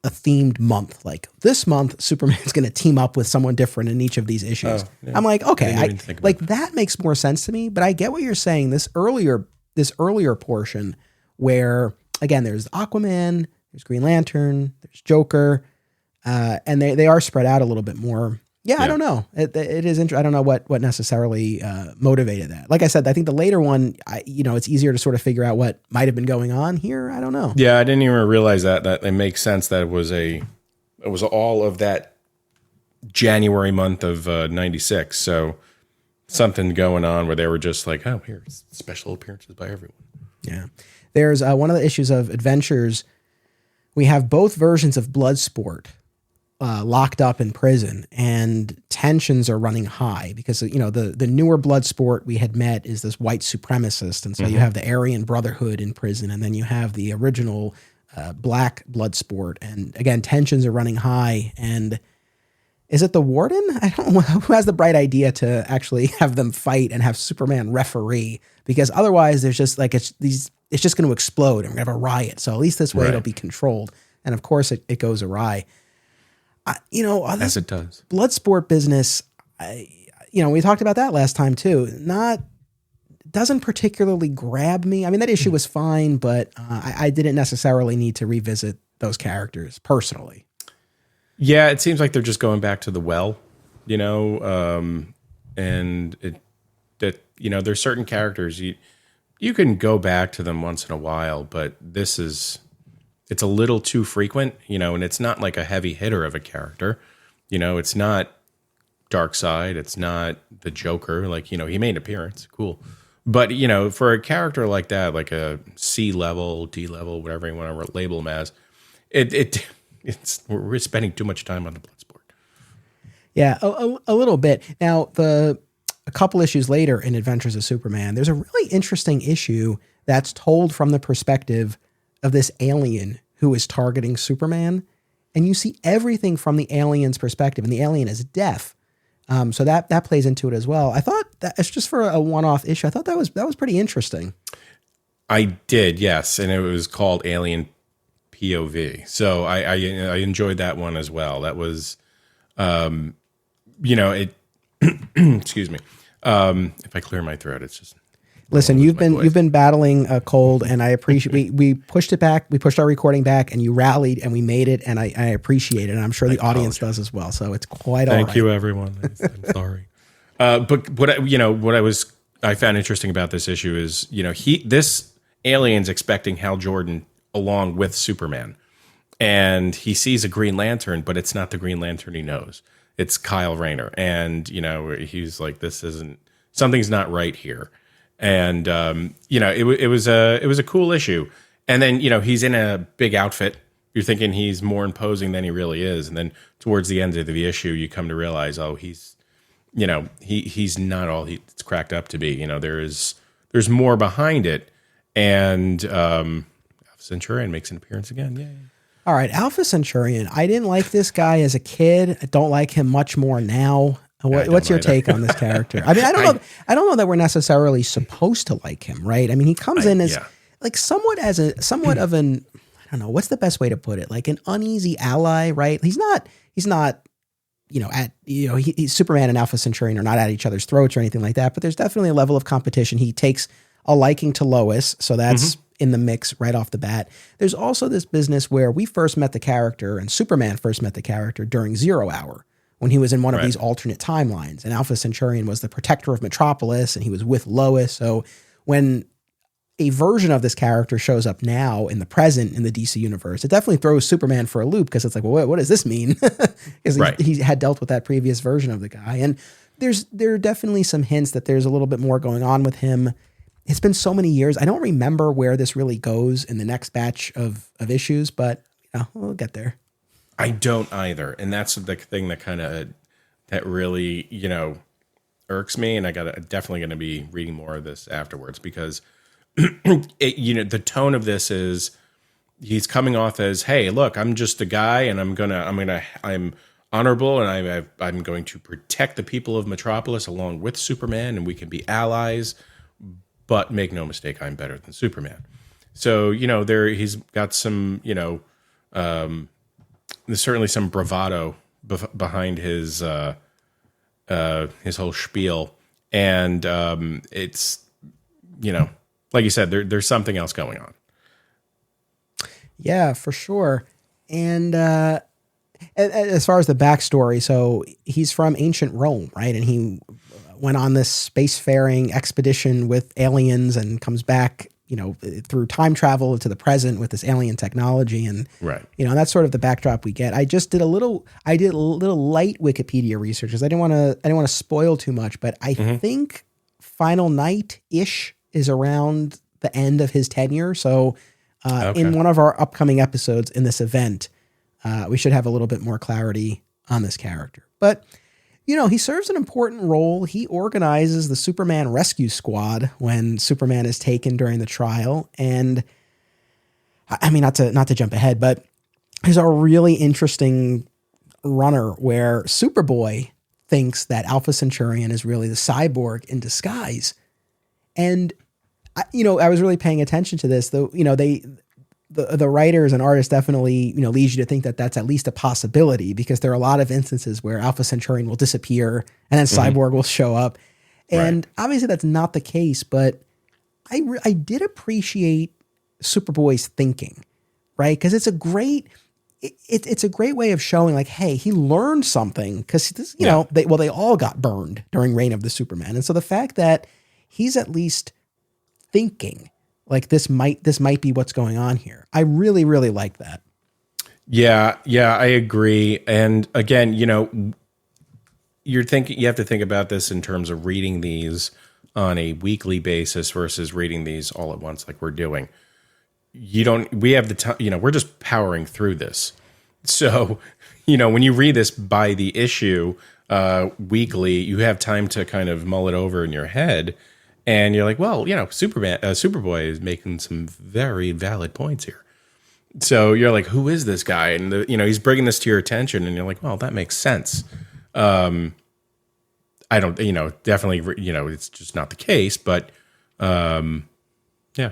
a themed month. Like this month, Superman's going to team up with someone different in each of these issues. Oh, yeah. I'm like, okay, that makes more sense to me. But I get what you're saying. This earlier portion where again there's Aquaman, there's Green Lantern, there's Joker, and they are spread out a little bit more. Yeah, I don't know. It is interesting. I don't know what necessarily motivated that. Like I said, I think the later one, it's easier to sort of figure out what might have been going on here. I don't know.
Yeah, I didn't even realize that it makes sense that it was all of that January month of 96. So something going on where they were just like, oh, here's special appearances by everyone.
Yeah. There's one of the issues of Adventures. We have both versions of Bloodsport locked up in prison, and tensions are running high because the newer Bloodsport we had met is this white supremacist, and so you have the Aryan Brotherhood in prison, and then you have the original black Bloodsport, and again tensions are running high. And is it the warden? I don't know who has the bright idea to actually have them fight and have Superman referee, because otherwise there's just like it's just going to explode and we're going to have a riot. So at least this way it'll be controlled, and of course it goes awry. As it does. Bloodsport business, we talked about that last time too. Doesn't particularly grab me. I mean, that issue was fine, but I didn't necessarily need to revisit those characters personally.
Yeah, it seems like they're just going back to the well, and there's certain characters you can go back to them once in a while, but it's a little too frequent, and it's not like a heavy hitter of a character. It's not Darkseid, it's not the Joker. Like, he made an appearance, cool. But, for a character like that, like a C level, D level, whatever you want to label him as, we're spending too much time on the Bloodsport.
Yeah, a little bit. Now, a couple issues later in Adventures of Superman, there's a really interesting issue that's told from the perspective of this alien who is targeting Superman. And you see everything from the alien's perspective, and the alien is deaf. So that plays into it as well. I thought that it's just for a one-off issue. I thought that was pretty interesting. I
did, yes, and it was called Alien POV. So I enjoyed that one as well. That was, it. Excuse me. If I clear my throat, it's just.
Listen, you've been battling a cold, and I appreciate we pushed it back. We pushed our recording back, and you rallied, and we made it, and I appreciate it, and I'm sure the audience does as well. So it's quite all right.
Thank you, everyone. I'm sorry. But what I found interesting about this issue is, this alien's expecting Hal Jordan along with Superman, and he sees a Green Lantern, but it's not the Green Lantern he knows. It's Kyle Rayner, and he's like, something's not right here. And it was a cool issue. And then he's in a big outfit. You're thinking he's more imposing than he really is. And then towards the end of the issue, you come to realize, he's not all he's cracked up to be. There's more behind it. And Alpha Centurion makes an appearance again. Yay.
All right, Alpha Centurion. I didn't like this guy as a kid. I don't like him much more now. What's your take on this character? I mean, I don't know that we're necessarily supposed to like him, right? I mean, he comes in as like somewhat of an, I don't know, what's the best way to put it? Like an uneasy ally, right? He's not, Superman and Alpha Centurion are not at each other's throats or anything like that, but there's definitely a level of competition. He takes a liking to Lois, so that's in the mix right off the bat. There's also this business where we first met the character, and Superman first met the character during Zero Hour, when he was in one of these alternate timelines, and Alpha Centurion was the protector of Metropolis, and he was with Lois. So when a version of this character shows up now in the present in the DC universe, it definitely throws Superman for a loop, because it's like, well, what does this mean? Because he had dealt with that previous version of the guy. And there are definitely some hints that there's a little bit more going on with him. It's been so many years. I don't remember where this really goes in the next batch of issues, but we'll get there.
I don't either. And that's the thing that really, irks me. And definitely going to be reading more of this afterwards, because the tone of this is he's coming off as, hey, look, I'm just a guy, and I'm honorable, and I'm going to protect the people of Metropolis along with Superman, and we can be allies, but make no mistake, I'm better than Superman. So, he's got some, there's certainly some bravado behind his whole spiel, and it's like you said, there's something else going on.
Yeah, for sure. And as far as the backstory, so he's from ancient Rome, right? And he went on this spacefaring expedition with aliens and comes back, through time travel to the present with this alien technology. And, that's sort of the backdrop we get. I did a little light Wikipedia research, because I didn't want to spoil too much, but I think Final Night-ish is around the end of his tenure. So in one of our upcoming episodes in this event, we should have a little bit more clarity on this character. But he serves an important role. He organizes the Superman rescue squad when Superman is taken during the trial. And I mean, not to jump ahead, but there's a really interesting runner where Superboy thinks that Alpha Centurion is really the cyborg in disguise. And, I was really paying attention to this, though, the writers and artists definitely, leads you to think that that's at least a possibility, because there are a lot of instances where Alpha Centurion will disappear and then Cyborg will show up. And obviously that's not the case, but I did appreciate Superboy's thinking, right? Because it's a great it's a great way of showing like, hey, he learned something because you know they all got burned during Reign of the Superman, and so the fact that he's at least thinking like this might be what's going on here, I really like that.
Yeah, I agree. And again, you know, you have to think about this in terms of reading these on a weekly basis versus reading these all at once like we're doing. We have the time, you know, we're just powering through this. So, you know, when you read this by the issue weekly, you have time to kind of mull it over in your head. And you're like, well, you know, Superboy is making some very valid points here. So you're like, who is this guy? And, you know, he's bringing this to your attention. And you're like, well, that makes sense. I don't, you know, definitely, you know, it's just not the case. But, yeah.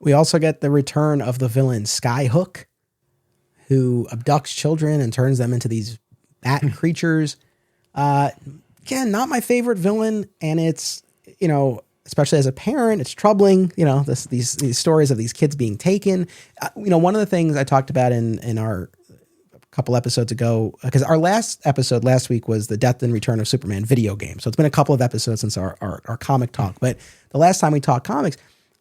We also get the return of the villain Skyhook, who abducts children and turns them into these bat creatures. Again, not my favorite villain. And it's, you know, especially as a parent, it's troubling, you know, these stories of these kids being taken. You know, one of the things I talked about in our couple episodes ago, because our last episode last week was the Death and Return of Superman video game. So it's been a couple of episodes since our comic talk. But the last time we talked comics,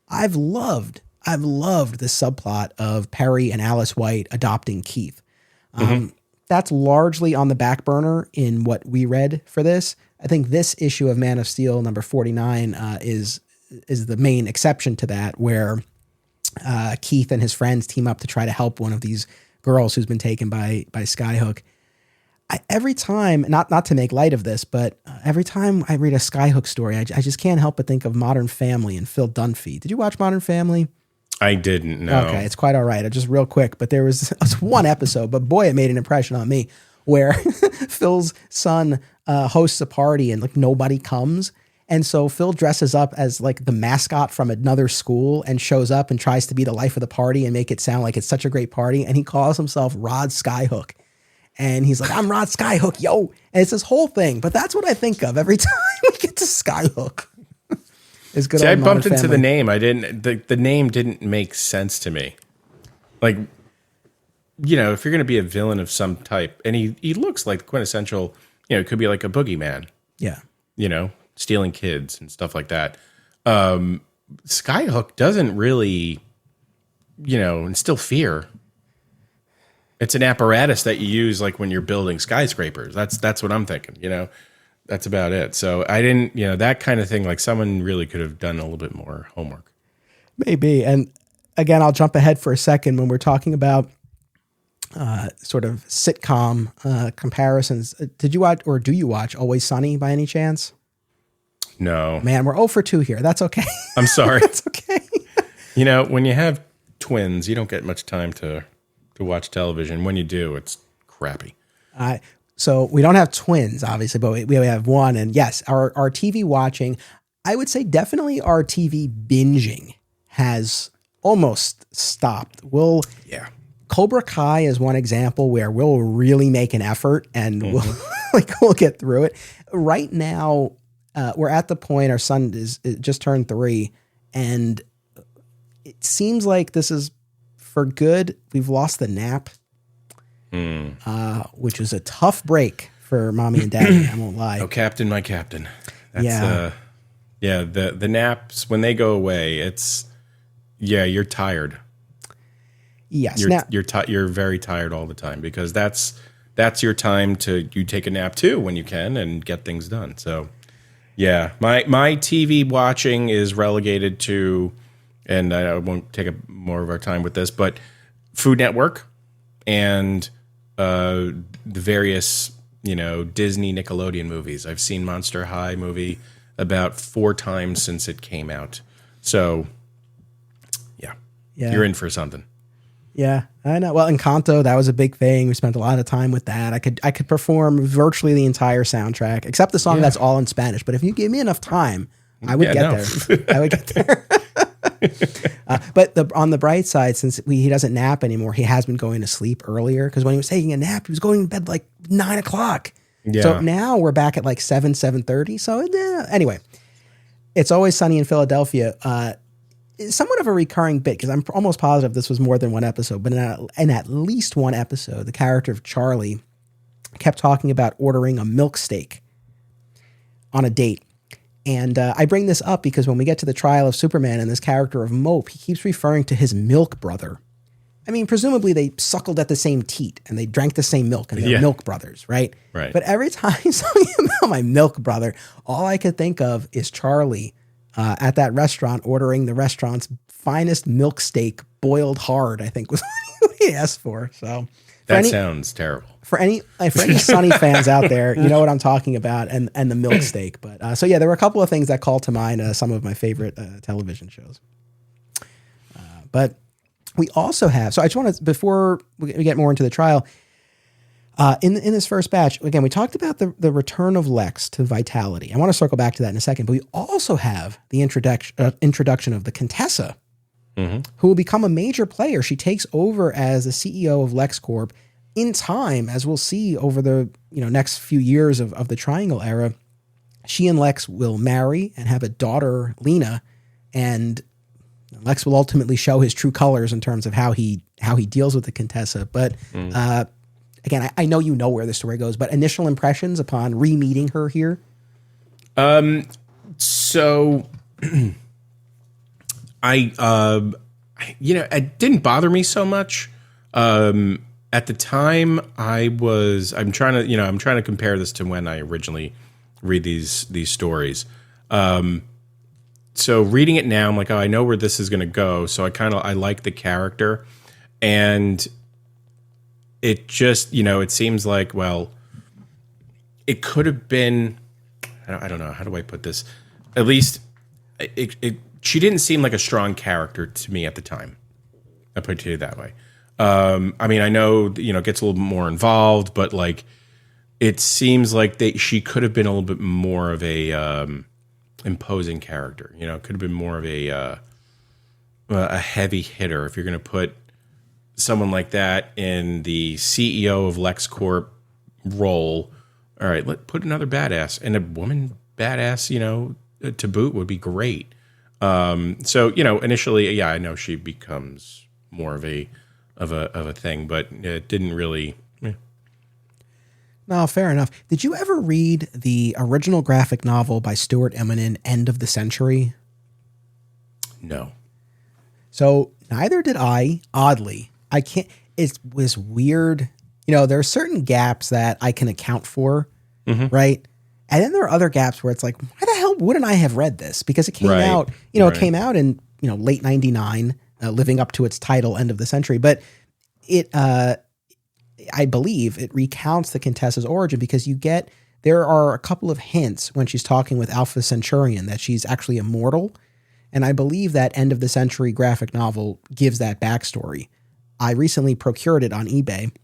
I've loved this subplot of Perry and Alice White adopting Keith. That's largely on the back burner in what we read for this. I think this issue of Man of Steel number 49 is the main exception to that, where Keith and his friends team up to try to help one of these girls who's been taken by Skyhook. Every time, not to make light of this, but every time I read a Skyhook story, I just can't help but think of Modern Family and Phil Dunphy. Did you watch Modern Family?
I didn't know.
Okay, it's quite all right. Just real quick, but there was one episode, but boy, it made an impression on me, where Phil's son hosts a party and like nobody comes. And so Phil dresses up as like the mascot from another school and shows up and tries to be the life of the party and make it sound like it's such a great party. And he calls himself Rod Skyhook. And he's like, I'm Rod Skyhook, yo. And it's this whole thing. But that's what I think of every time we get to Skyhook. Is good.
See, I bumped into the name. I didn't. The name didn't make sense to me. Like, you know, if you're going to be a villain of some type, and he looks like quintessential. You know, it could be like a boogeyman.
Yeah.
You know, stealing kids and stuff like that. Skyhook doesn't really, you know, instill fear. It's an apparatus that you use like when you're building skyscrapers. That's what I'm thinking. You know. That's about it. So I didn't, you know, that kind of thing, like someone really could have done a little bit more homework.
Maybe. And again, I'll jump ahead for a second when we're talking about sort of sitcom comparisons. Did you watch, or do you watch Always Sunny by any chance?
No.
Man, we're 0 for 2 here. That's okay.
I'm sorry.
That's okay.
You know, when you have twins, you don't get much time to watch television. When you do, it's crappy.
So we don't have twins, obviously, but we have one. And yes, our TV watching, I would say definitely our TV binging has almost stopped. Cobra Kai is one example where we'll really make an effort and we'll get through it. Right now, we're at the point, our son is just turned 3, and it seems like this is for good. We've lost the nap. Which was a tough break for mommy and daddy. I won't lie.
Oh, Captain, my Captain. That's, the naps, when they go away, you're tired.
Yes.
You're very tired all the time, because that's your time you take a nap too when you can and get things done. So yeah, my TV watching is relegated to, and I won't take up more of our time with this, but Food Network and the various, you know, Disney Nickelodeon movies. I've seen Monster High movie about 4 times since it came out. So, yeah, you're in for something.
Yeah, I know. Well, Encanto, that was a big thing. We spent a lot of time with that. I could perform virtually the entire soundtrack, except the song that's all in Spanish. But if you give me enough time, I would get there. I would get there. But on the bright side, since he doesn't nap anymore, he has been going to sleep earlier, because when he was taking a nap, he was going to bed like 9 o'clock. Yeah. So now we're back at like 7:30. So anyway, It's Always Sunny in Philadelphia. somewhat of a recurring bit, because I'm almost positive this was more than one episode, but in at least one episode, the character of Charlie kept talking about ordering a milk steak on a date. And I bring this up because when we get to the trial of Superman and this character of Mope, he keeps referring to his milk brother. I mean, presumably they suckled at the same teat and they drank the same milk and they're milk brothers, right?
Right.
But every time he's talking about my milk brother, all I could think of is Charlie at that restaurant ordering the restaurant's finest milk steak, boiled hard, I think was what he asked for. So
that sounds terrible.
For any Sunny fans out there, you know what I'm talking about, and the milk steak. But so yeah, there were a couple of things that called to mind some of my favorite television shows. But we also have, so I just want to, before we get more into the trial, in this first batch, again, we talked about the return of Lex to vitality. I want to circle back to that in a second, but we also have the introduction of the Contessa, who will become a major player. She takes over as the CEO of LexCorp in time, as we'll see over the next few years of the Triangle era. She and Lex will marry and have a daughter, Lena, and Lex will ultimately show his true colors in terms of how he deals with the Contessa. But again, I know you know where the story goes, but initial impressions upon re-meeting her here?
So it didn't bother me so much. At the time I'm trying to compare this to when I originally read these stories. So reading it now, I'm like, oh, I know where this is going to go. So I like the character, and it just, it seems like, well, it could have been, I don't know, how do I put this? At least she didn't seem like a strong character to me at the time. I put it that way. I mean, I know, it gets a little bit more involved, but like, it seems like she could have been a little bit more of a imposing character. Could have been more of a heavy hitter. If you're going to put someone like that in the CEO of LexCorp role, all right, put another badass, and a woman badass, to boot would be great. So initially, yeah, I know she becomes more of a thing, but it didn't really.
No, fair enough. Did you ever read the original graphic novel by Stuart Immonen, End of the Century?
No.
So neither did I. Oddly, I can't. It was weird. There are certain gaps that I can account for, right? And then there are other gaps where it's like, why the hell wouldn't I have read this? Because it came out, it came out in late '99, living up to its title, End of the Century. But it, I believe, it recounts the Contessa's origin because there are a couple of hints when she's talking with Alpha Centurion that she's actually immortal. And I believe that End of the Century graphic novel gives that backstory. I recently procured it on eBay.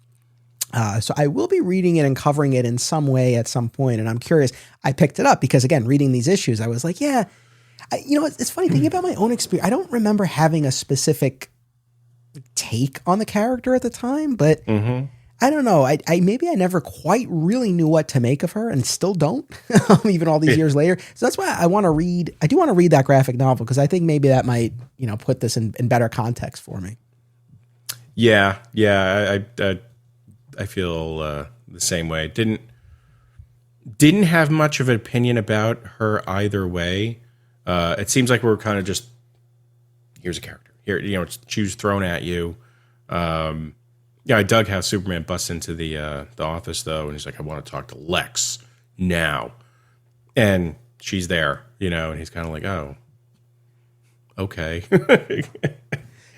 So I will be reading it and covering it in some way at some point. And I'm curious. I picked it up because, again, reading these issues, I was like, yeah, it's funny thinking about my own experience. I don't remember having a specific take on the character at the time, but I don't know. I maybe I never quite really knew what to make of her, and still don't, even all these years later. So that's why I want to read. I do want to read that graphic novel because I think maybe that might, put this in better context for me.
Yeah. I feel the same way. Didn't have much of an opinion about her either way. It seems like we're kind of just, here's a character. Here, shoes thrown at you. Yeah, I dug how Superman busts into the office though, and he's like, "I want to talk to Lex now," and she's there, and he's kind of like, "Oh, okay."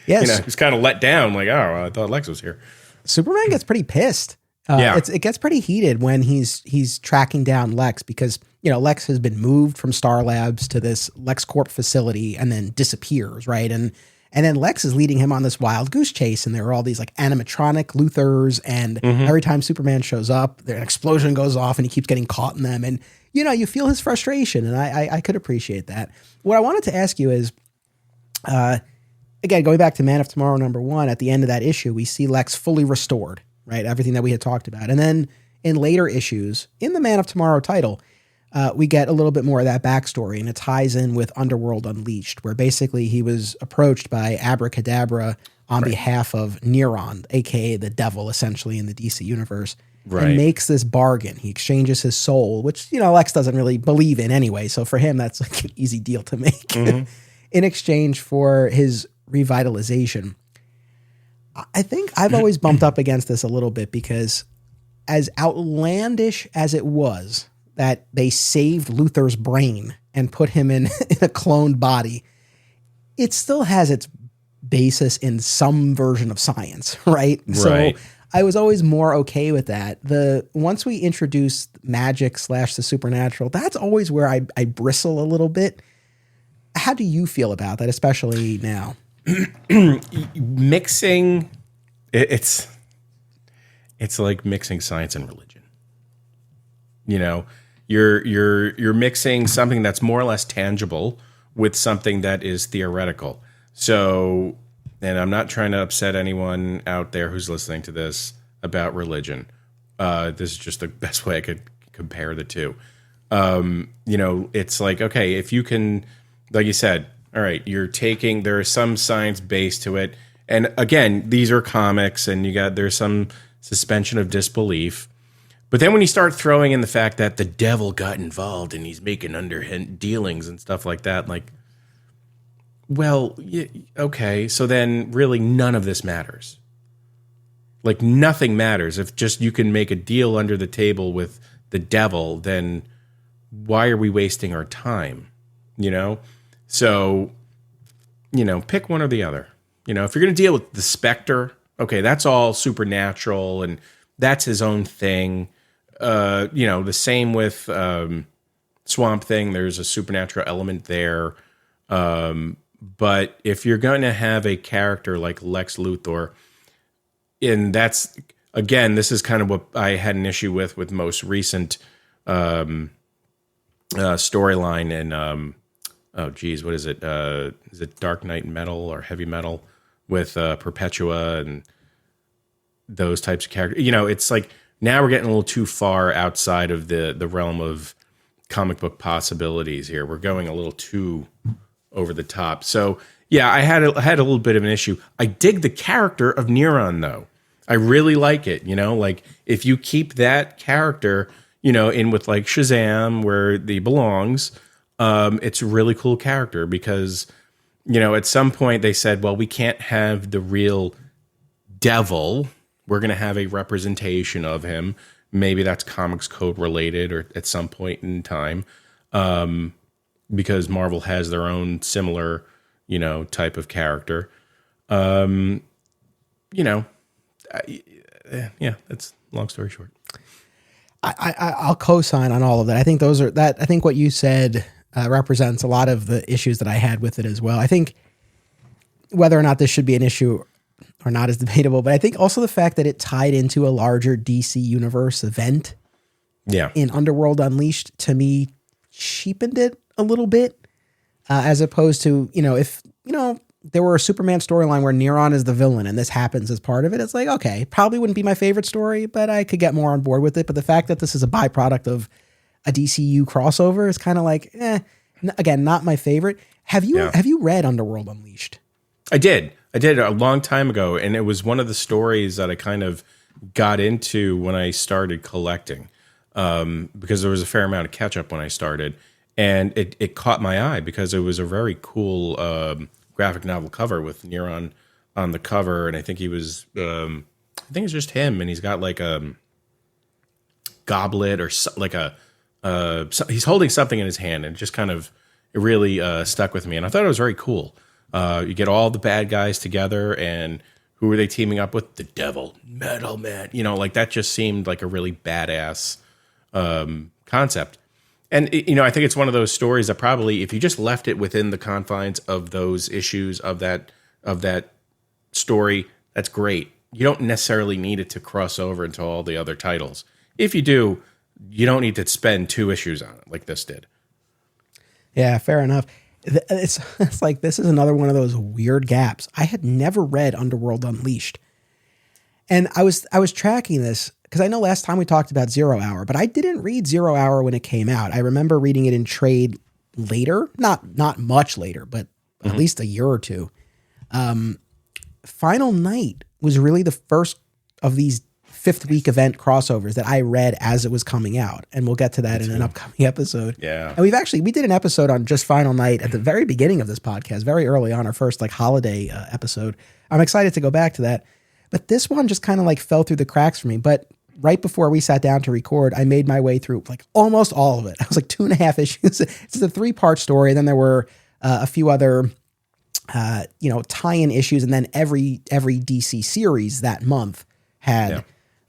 Yes,
he's kind of let down, like, "Oh, I thought Lex was here."
Superman gets pretty pissed. It gets pretty heated when he's tracking down Lex because Lex has been moved from Star Labs to this LexCorp facility and then disappears, right? And then Lex is leading him on this wild goose chase, and there are all these like animatronic Luthors, and every time Superman shows up, an explosion goes off, and he keeps getting caught in them, and you feel his frustration, and I could appreciate that. What I wanted to ask you is, again, going back to Man of Tomorrow #1, at the end of that issue, we see Lex fully restored, right? Everything that we had talked about, and then in later issues, in the Man of Tomorrow title, we get a little bit more of that backstory, and it ties in with Underworld Unleashed, where basically he was approached by Abracadabra on behalf of Kieron, aka the devil, essentially in the DC universe, and makes this bargain. He exchanges his soul, which Lex doesn't really believe in anyway. So for him, that's like an easy deal to make in exchange for his revitalization. I think I've always bumped up against this a little bit because, as outlandish as it was that they saved Luthor's brain and put him in a cloned body, it still has its basis in some version of science, right? So I was always more okay with that. Once we introduced magic / the supernatural, that's always where I bristle a little bit. How do you feel about that, especially now?
Mixing, it's like mixing science and religion. You're mixing something that's more or less tangible with something that is theoretical. So, and I'm not trying to upset anyone out there who's listening to this about religion. This is just the best way I could compare the two. It's like, okay, if you can, like you said, all right, there is some science base to it. And again, these are comics and there's some suspension of disbelief. But then when you start throwing in the fact that the devil got involved and he's making underhand dealings and stuff like that, like, well, yeah, okay, so then really none of this matters. Like nothing matters. If just you can make a deal under the table with the devil, then why are we wasting our time? So, pick one or the other. If you're going to deal with the Spectre, okay, that's all supernatural and that's his own thing. The same with Swamp Thing. There's a supernatural element there. But if you're going to have a character like Lex Luthor, and that's, again, this is kind of what I had an issue with most recent storyline in, what is it? Is it Dark Knight Metal or Heavy Metal with Perpetua and those types of characters? It's like now we're getting a little too far outside of the realm of comic book possibilities here. We're going a little too over the top. So yeah, I had a little bit of an issue. I dig the character of Kieron though. I really like it. Like if you keep that character, in with like Shazam where he belongs, it's a really cool character because, at some point they said, well, we can't have the real devil. We're going to have a representation of him. Maybe that's Comics Code related or at some point in time. Because Marvel has their own similar, type of character. That's long story short.
I'll co-sign on all of that. I think I think what you said represents a lot of the issues that I had with it as well. I think whether or not this should be an issue or not is debatable, but I think also the fact that it tied into a larger DC Universe event in Underworld Unleashed, to me, cheapened it a little bit, as opposed to, if, there were a Superman storyline where Kieron is the villain and this happens as part of it, it's like, okay, probably wouldn't be my favorite story, but I could get more on board with it. But the fact that this is a byproduct of a DCU crossover is kind of like, again, not my favorite. Have you read Underworld Unleashed?
I did a long time ago, and it was one of the stories that I kind of got into when I started collecting, because there was a fair amount of catch up when I started, and it caught my eye because it was a very cool graphic novel cover with Kieron on the cover, and I think he was, I think it's just him, and he's got like a goblet or like he's holding something in his hand, and it just kind of it really stuck with me, and I thought it was very cool. You get all the bad guys together, and who are they teaming up with? The Devil, Metal Man. Like that just seemed like a really badass concept. And I think it's one of those stories that probably, if you just left it within the confines of those issues of that story, that's great. You don't necessarily need it to cross over into all the other titles. If you do, you don't need to spend 2 issues on it like this did.
Yeah, fair enough. It's like, this is another one of those weird gaps. I had never read Underworld Unleashed. And I was tracking this, because I know last time we talked about Zero Hour, but I didn't read Zero Hour when it came out. I remember reading it in trade later, not much later, but at least a year or two. Final Night was really the first of these fifth week event crossovers that I read as it was coming out. And we'll get to that in an upcoming episode.
Yeah.
And we did an episode on just Final Night at the very beginning of this podcast, very early on, our first like holiday episode. I'm excited to go back to that. But this one just kind of like fell through the cracks for me. But right before we sat down to record, I made my way through like almost all of it. I was like 2.5 issues. It's a 3-part story. And then there were a few other tie-in issues. And then every DC series that month had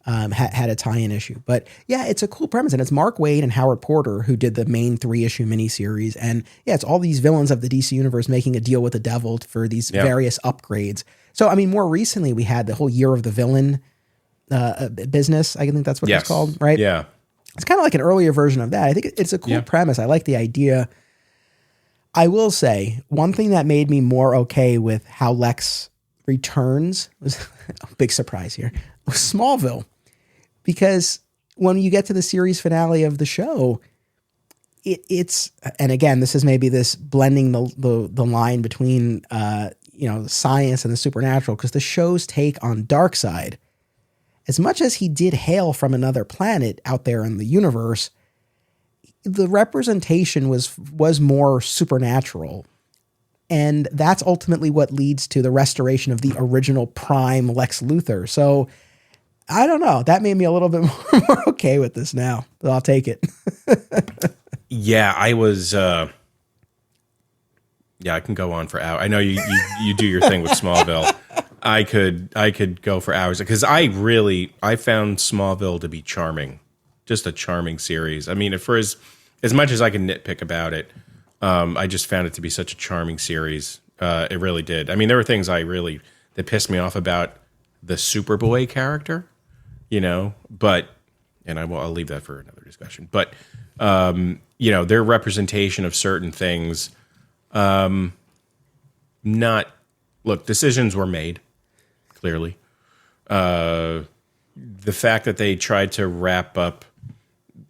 a tie-in issue. But yeah, it's a cool premise. And it's Mark Waid and Howard Porter who did the main 3-issue miniseries. And yeah, it's all these villains of the DC universe making a deal with the devil for these various upgrades. So, I mean, more recently we had the whole Year of the Villain business. I think that's what it's called, right?
Yeah.
It's kind of like an earlier version of that. I think it's a cool premise. I like the idea. I will say one thing that made me more okay with how Lex returns was a big surprise here was Smallville, because when you get to the series finale of the show, it's, and again, this is maybe this blending the line between, science and the supernatural, because the show's take on Darkseid, as much as he did hail from another planet out there in the universe, the representation was more supernatural. And that's ultimately what leads to the restoration of the original prime Lex Luthor. So I don't know. That made me a little bit more okay with this now, but I'll take it.
Yeah, I was, I can go on for hours. I know you do your thing with Smallville. I could go for hours because I found Smallville to be charming, just a charming series. I mean, for as much as I can nitpick about it, I just found it to be such a charming series. It really did. I mean, there were things that pissed me off about the Superboy character, but, and I'll leave that for another discussion. But their representation of certain things, decisions were made. Clearly, the fact that they tried to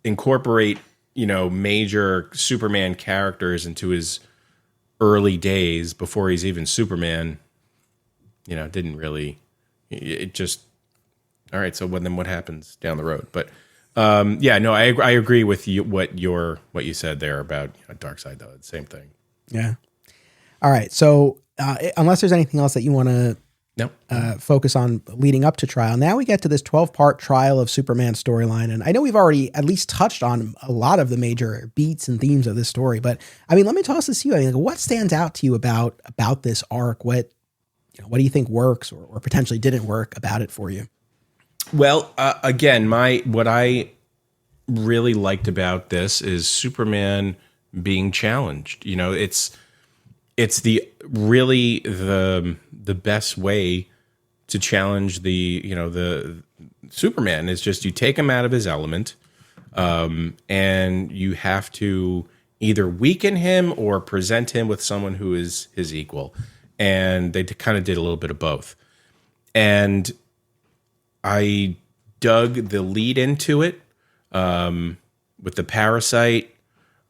incorporate, major Superman characters into his early days before he's even Superman, didn't really. It just all right. So then what happens down the road? But I agree with you. What you said there about Darkseid, though, same thing.
Yeah. All right. So unless there's anything else that you want to.
Nope.
Focus on leading up to trial. Now we get to this 12-part Trial of Superman storyline. And I know we've already at least touched on a lot of the major beats and themes of this story, but I mean, let me toss this to you. I mean, what stands out to you about this arc? What do you think works or potentially didn't work about it for you?
Well, again, what I really liked about this is Superman being challenged. It's the best way to challenge the Superman is just you take him out of his element, and you have to either weaken him or present him with someone who is his equal. And they kind of did a little bit of both. And I dug the lead into it with the parasite.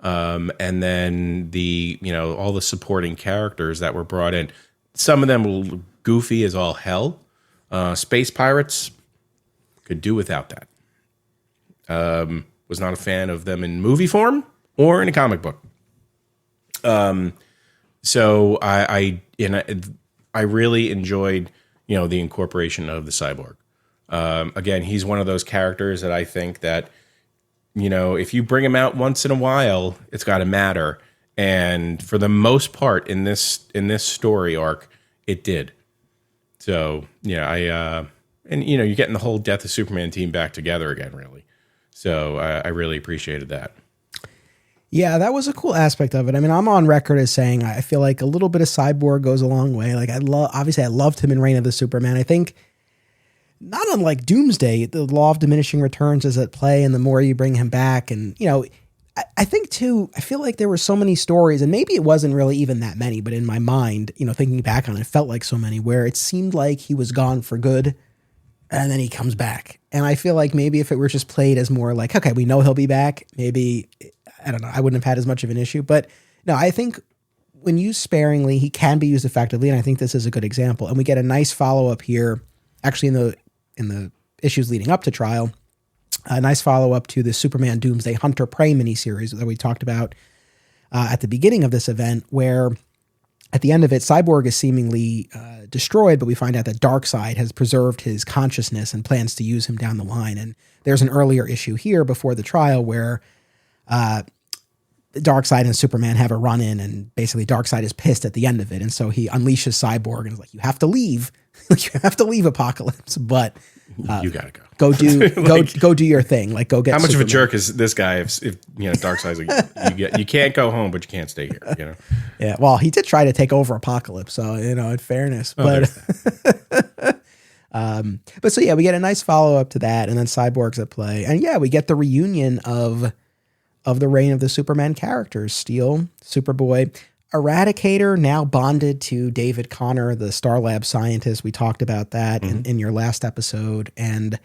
And then all the supporting characters that were brought in. Some of them were goofy as all hell. Space pirates could do without that. Was not a fan of them in movie form or in a comic book. So I really enjoyed, the incorporation of the cyborg. Again, he's one of those characters that I think that, if you bring him out once in a while, it's got to matter. And for the most part in this story arc, it did. So, you're getting the whole Death of Superman team back together again, really. So I really appreciated that.
Yeah, that was a cool aspect of it. I mean, I'm on record as saying I feel like a little bit of Cyborg goes a long way. Like I loved him in Reign of the Superman. I think not unlike Doomsday, the law of diminishing returns is at play, and the more you bring him back, and I think too, I feel like there were so many stories, and maybe it wasn't really even that many, but in my mind, thinking back on it, it felt like so many where it seemed like he was gone for good. and then he comes back. And I feel like maybe if it were just played as more like, okay, we know he'll be back, maybe, I don't know, I wouldn't have had as much of an issue. But no, I think when used sparingly, he can be used effectively. And I think this is a good example. And we get a nice follow-up here, actually in the issues leading up to trial, a nice follow-up to the Superman Doomsday Hunter Prey miniseries that we talked about at the beginning of this event, where at the end of it, Cyborg is seemingly destroyed, but we find out that Darkseid has preserved his consciousness and plans to use him down the line. And there's an earlier issue here before the trial where Darkseid and Superman have a run-in, and basically Darkseid is pissed at the end of it. And so he unleashes Cyborg and is like, you have to leave. You have to leave, Apocalypse, but
you gotta go.
Go do go do your thing. Like, go get.
How much
Superman.
of a jerk is this guy? If Darkseid's like, you can't go home, but you can't stay here.
Yeah. Well, he did try to take over Apocalypse, so in fairness, but but so yeah, we get a nice follow up to that, and then Cyborg's at play, and yeah, we get the reunion of the reign of the Superman characters: Steel, Superboy, Eradicator, now bonded to David Connor, the Star Lab scientist. We talked about that in your last episode. And,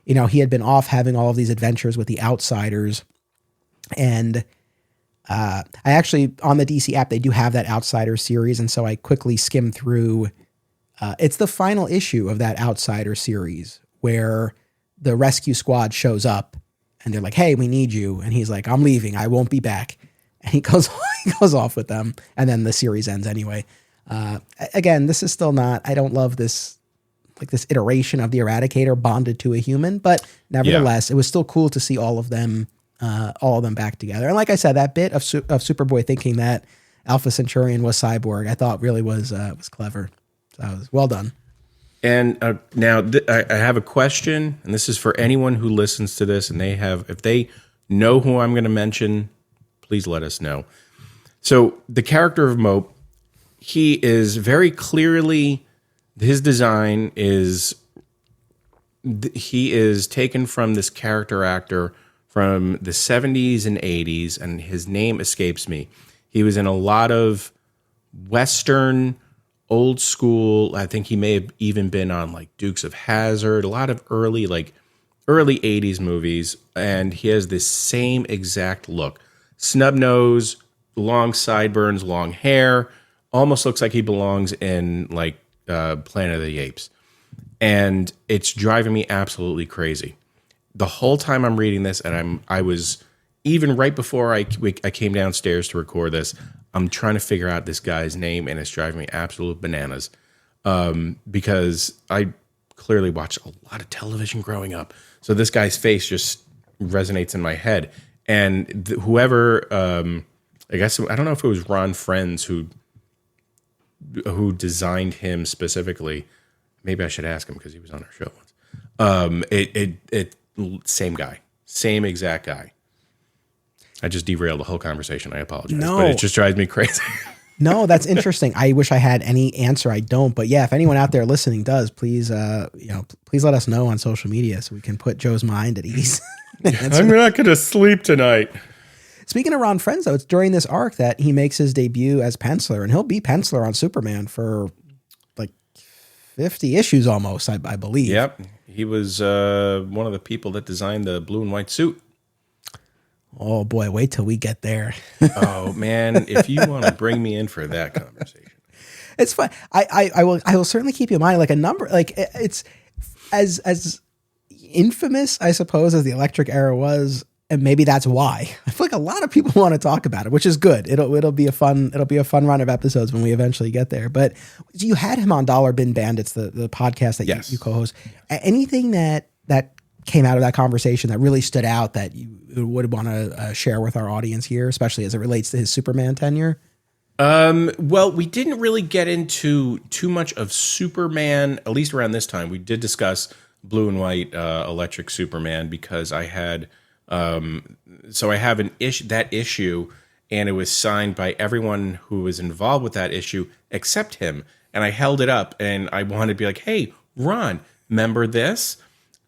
he had been off having all of these adventures with the Outsiders. And I actually, on the DC app, they do have that Outsider series. And so I quickly skimmed through. It's the final issue of that Outsider series where the rescue squad shows up and they're like, hey, we need you. And he's like, I'm leaving. I won't be back. And he goes off with them, and then the series ends anyway. Again, this is still not, I don't love this iteration of the Eradicator bonded to a human, but nevertheless, It was still cool to see all of them back together. And like I said, that bit of Superboy thinking that Alpha Centurion was Cyborg, I thought really was clever. So it was well done.
And now I have a question, and this is for anyone who listens to this, and if they know who I'm going to mention, please let us know. So the character of Mope, he is very clearly, his design is, he is taken from this character actor from the 70s and 80s, and his name escapes me. He was in a lot of Western, old school, I think he may have even been on like Dukes of Hazzard, a lot of early 80s movies, and he has this same exact look. Snub nose, long sideburns, long hair, almost looks like he belongs in like Planet of the Apes. And it's driving me absolutely crazy. The whole time I'm reading this, and I was, even right before I came downstairs to record this, I'm trying to figure out this guy's name, and it's driving me absolute bananas. Because I clearly watched a lot of television growing up. So this guy's face just resonates in my head. And whoever, I guess, I don't know if it was Ron Frenz who designed him specifically. Maybe I should ask him because he was on our show once. Same guy, same exact guy. I just derailed the whole conversation. I apologize, but it just drives me crazy.
No, that's interesting. I wish I had any answer. I don't, but yeah, if anyone out there listening does, please, please let us know on social media so we can put Joe's mind at ease.
I'm not going to sleep tonight.
Speaking of Ron Frenz, though, it's during this arc that he makes his debut as penciler, and he'll be penciler on Superman for like 50 issues almost, I believe.
Yep. He was one of the people that designed the blue and white suit.
Oh boy, wait till we get there.
Oh man, if you want to bring me in for that conversation.
It's fine. I will certainly keep you in mind, like a number, like it's as infamous, I suppose, as the Electric Era was, and maybe that's why. I feel like a lot of people want to talk about it, which is good. It'll be a fun run of episodes when we eventually get there. But you had him on Dollar Bin Bandits, the podcast that you co-host. Anything that came out of that conversation that really stood out that you would want to share with our audience here, especially as it relates to his Superman tenure?
Well, we didn't really get into too much of Superman, at least around this time. We did discuss blue and white electric Superman because I had so I have that issue, and it was signed by everyone who was involved with that issue except him. And I held it up, and I wanted to be like, "Hey, Ron, remember this?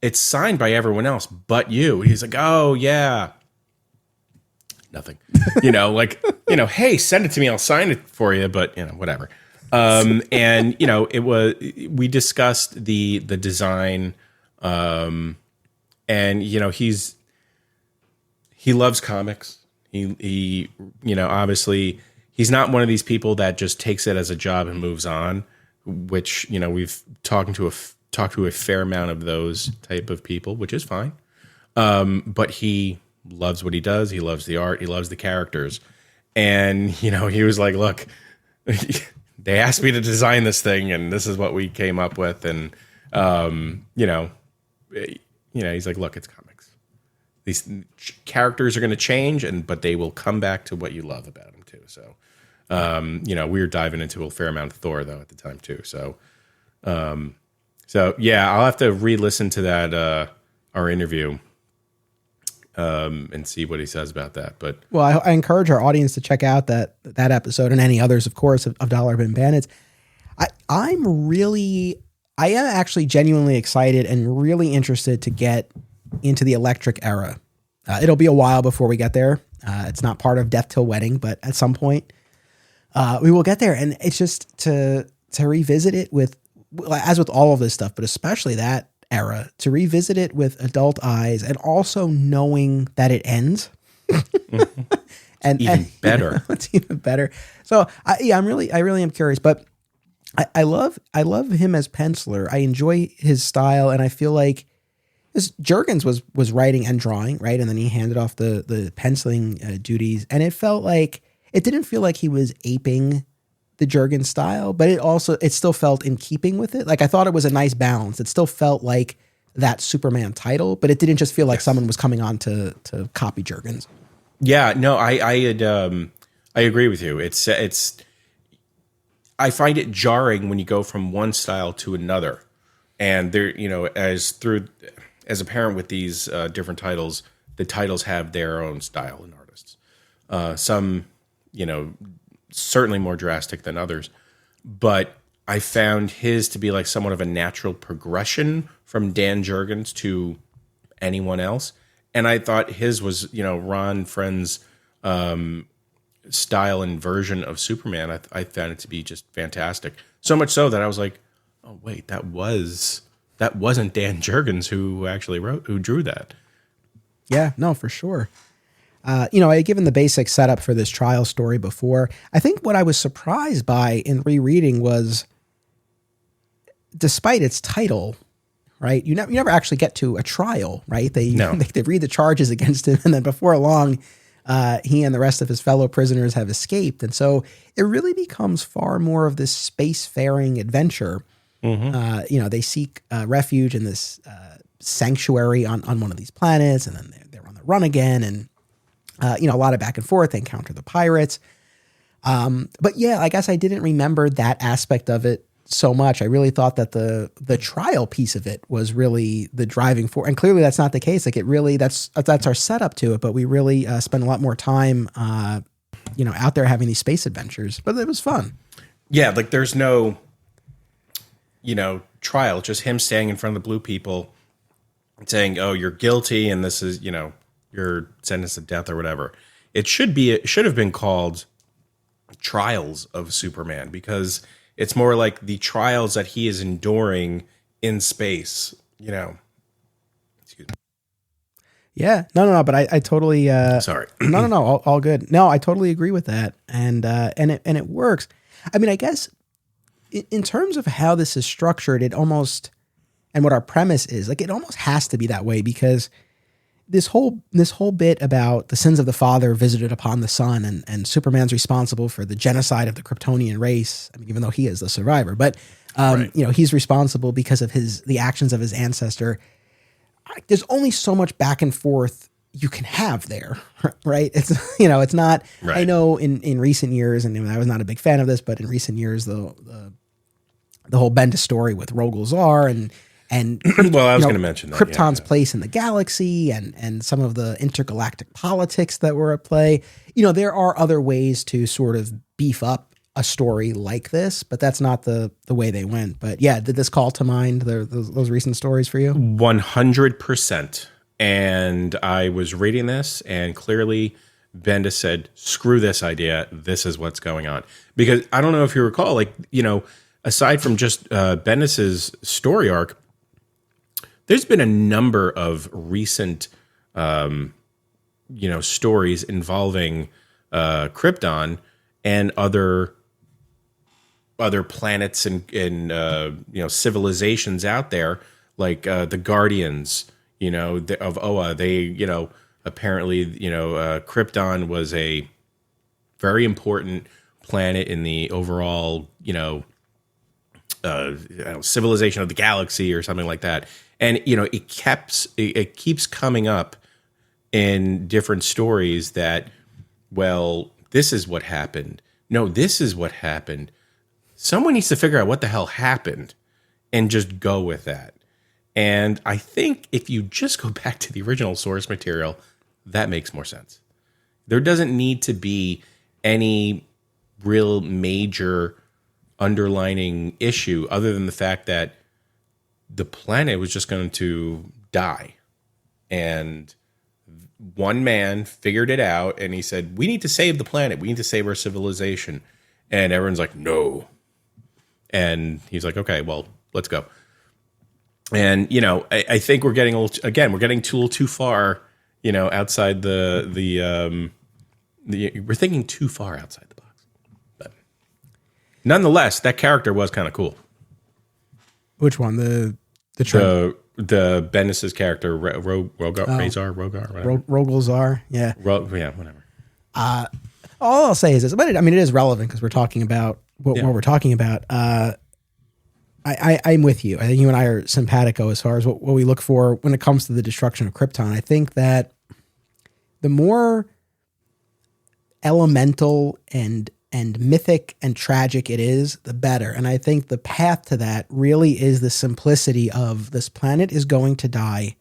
It's signed by everyone else but you." He's like, "Oh yeah." Nothing, hey, send it to me. I'll sign it for you, but whatever. And we discussed the design And he loves comics. He obviously he's not one of these people that just takes it as a job and moves on, which, we've talked to a fair amount of those type of people, which is fine. But he loves what he does. He loves the art. He loves the characters. And, he was like, look, they asked me to design this thing and this is what we came up with. And, he's like, look, it's comics. These characters are going to change, but they will come back to what you love about them too. So, we were diving into a fair amount of Thor though at the time too. So, yeah, I'll have to re-listen to that, our interview, and see what he says about that. But
I encourage our audience to check out that episode and any others, of course, of Dollar Bin Bandits. I am actually genuinely excited and really interested to get into the electric era. It'll be a while before we get there. It's not part of Death Till Wedding, but at some point we will get there. And it's just to revisit it as with all of this stuff, but especially that era, to revisit it with adult eyes and also knowing that it ends. and
even better.
It's even better. So I really am curious, but I love him as penciler. I enjoy his style, and I feel like Jurgens was writing and drawing, right? And then he handed off the penciling duties, and it didn't feel like he was aping the Jurgens style, but it still felt in keeping with it. Like, I thought it was a nice balance. It still felt like that Superman title, but it didn't just feel like someone was coming on to copy Jurgens. Yeah, no, I
agree with you. I find it jarring when you go from one style to another, and there, as apparent with these different titles, the titles have their own style and artists. Some, certainly more drastic than others, but I found his to be like somewhat of a natural progression from Dan Jurgens to anyone else. And I thought his was, Ron Frenz style and version of Superman. I found it to be just fantastic. So much so that I was like, oh wait, that wasn't Dan Jurgens who drew that.
Yeah, no, for sure. I had given the basic setup for this trial story before. I think what I was surprised by in rereading was, despite its title, right? You never actually get to a trial, right? They read the charges against him, and then before long, he and the rest of his fellow prisoners have escaped. And so it really becomes far more of this spacefaring adventure. Mm-hmm. They seek refuge in this sanctuary on one of these planets, and then they're on the run again, and a lot of back and forth. They encounter the pirates. But yeah, I guess I didn't remember that aspect of it so much. I really thought that the trial piece of it was really the driving force, and clearly that's not the case. Like, it really, that's our setup to it, but we really spend a lot more time, out there having these space adventures, but it was fun.
Yeah. Like, there's no, trial, just him standing in front of the blue people and saying, oh, you're guilty, and this is, your sentence to death or whatever. It should have been called Trials of Superman, because it's more like the trials that he is enduring in space, Excuse me.
Yeah, no, but I totally,
sorry.
No, all good. No, I totally agree with that. And it works. I mean, I guess in terms of how this is structured, it almost, and what our premise is, like, it almost has to be that way, because this whole bit about the sins of the father visited upon the son, and Superman's responsible for the genocide of the Kryptonian race. I mean, even though he is the survivor, but right. He's responsible because of the actions of his ancestor. There's only so much back and forth you can have there, right? It's it's not. Right. I know in recent years, and I was not a big fan of this, but in recent years, the whole Bendis story with Rogol Zar and
well, I was going to mention that,
Krypton's place in the galaxy and some of the intergalactic politics that were at play. There are other ways to sort of beef up a story like this, but that's not the way they went. But yeah, did this call to mind those recent stories for you?
100%. And I was reading this, and clearly Bendis said, screw this idea. This is what's going on. Because I don't know if you recall, aside from just Bendis's story arc, there's been a number of recent, stories involving Krypton and other planets and civilizations out there, like the Guardians, of Oa. They, apparently, Krypton was a very important planet in the overall, civilization of the galaxy or something like that. And, it keeps coming up in different stories that, well, this is what happened. No, this is what happened. Someone needs to figure out what the hell happened and just go with that. And I think if you just go back to the original source material, that makes more sense. There doesn't need to be any real major underlining issue other than the fact that the planet was just going to die. And one man figured it out and he said, we need to save the planet. We need to save our civilization. And everyone's like, no. And he's like, okay, well, let's go. And, I think we're getting a little too far, outside we're thinking too far outside the box. But nonetheless, that character was kind of cool.
Which one? The
Bendis' character,
Rogolzar, yeah.
Whatever.
All I'll say is this, but it is relevant because we're talking about what we're talking about. I'm with you. I think you and I are simpatico as far as what we look for when it comes to the destruction of Krypton. I think that the more elemental and mythic and tragic it is, the better. And I think the path to that really is the simplicity of this planet is going to die.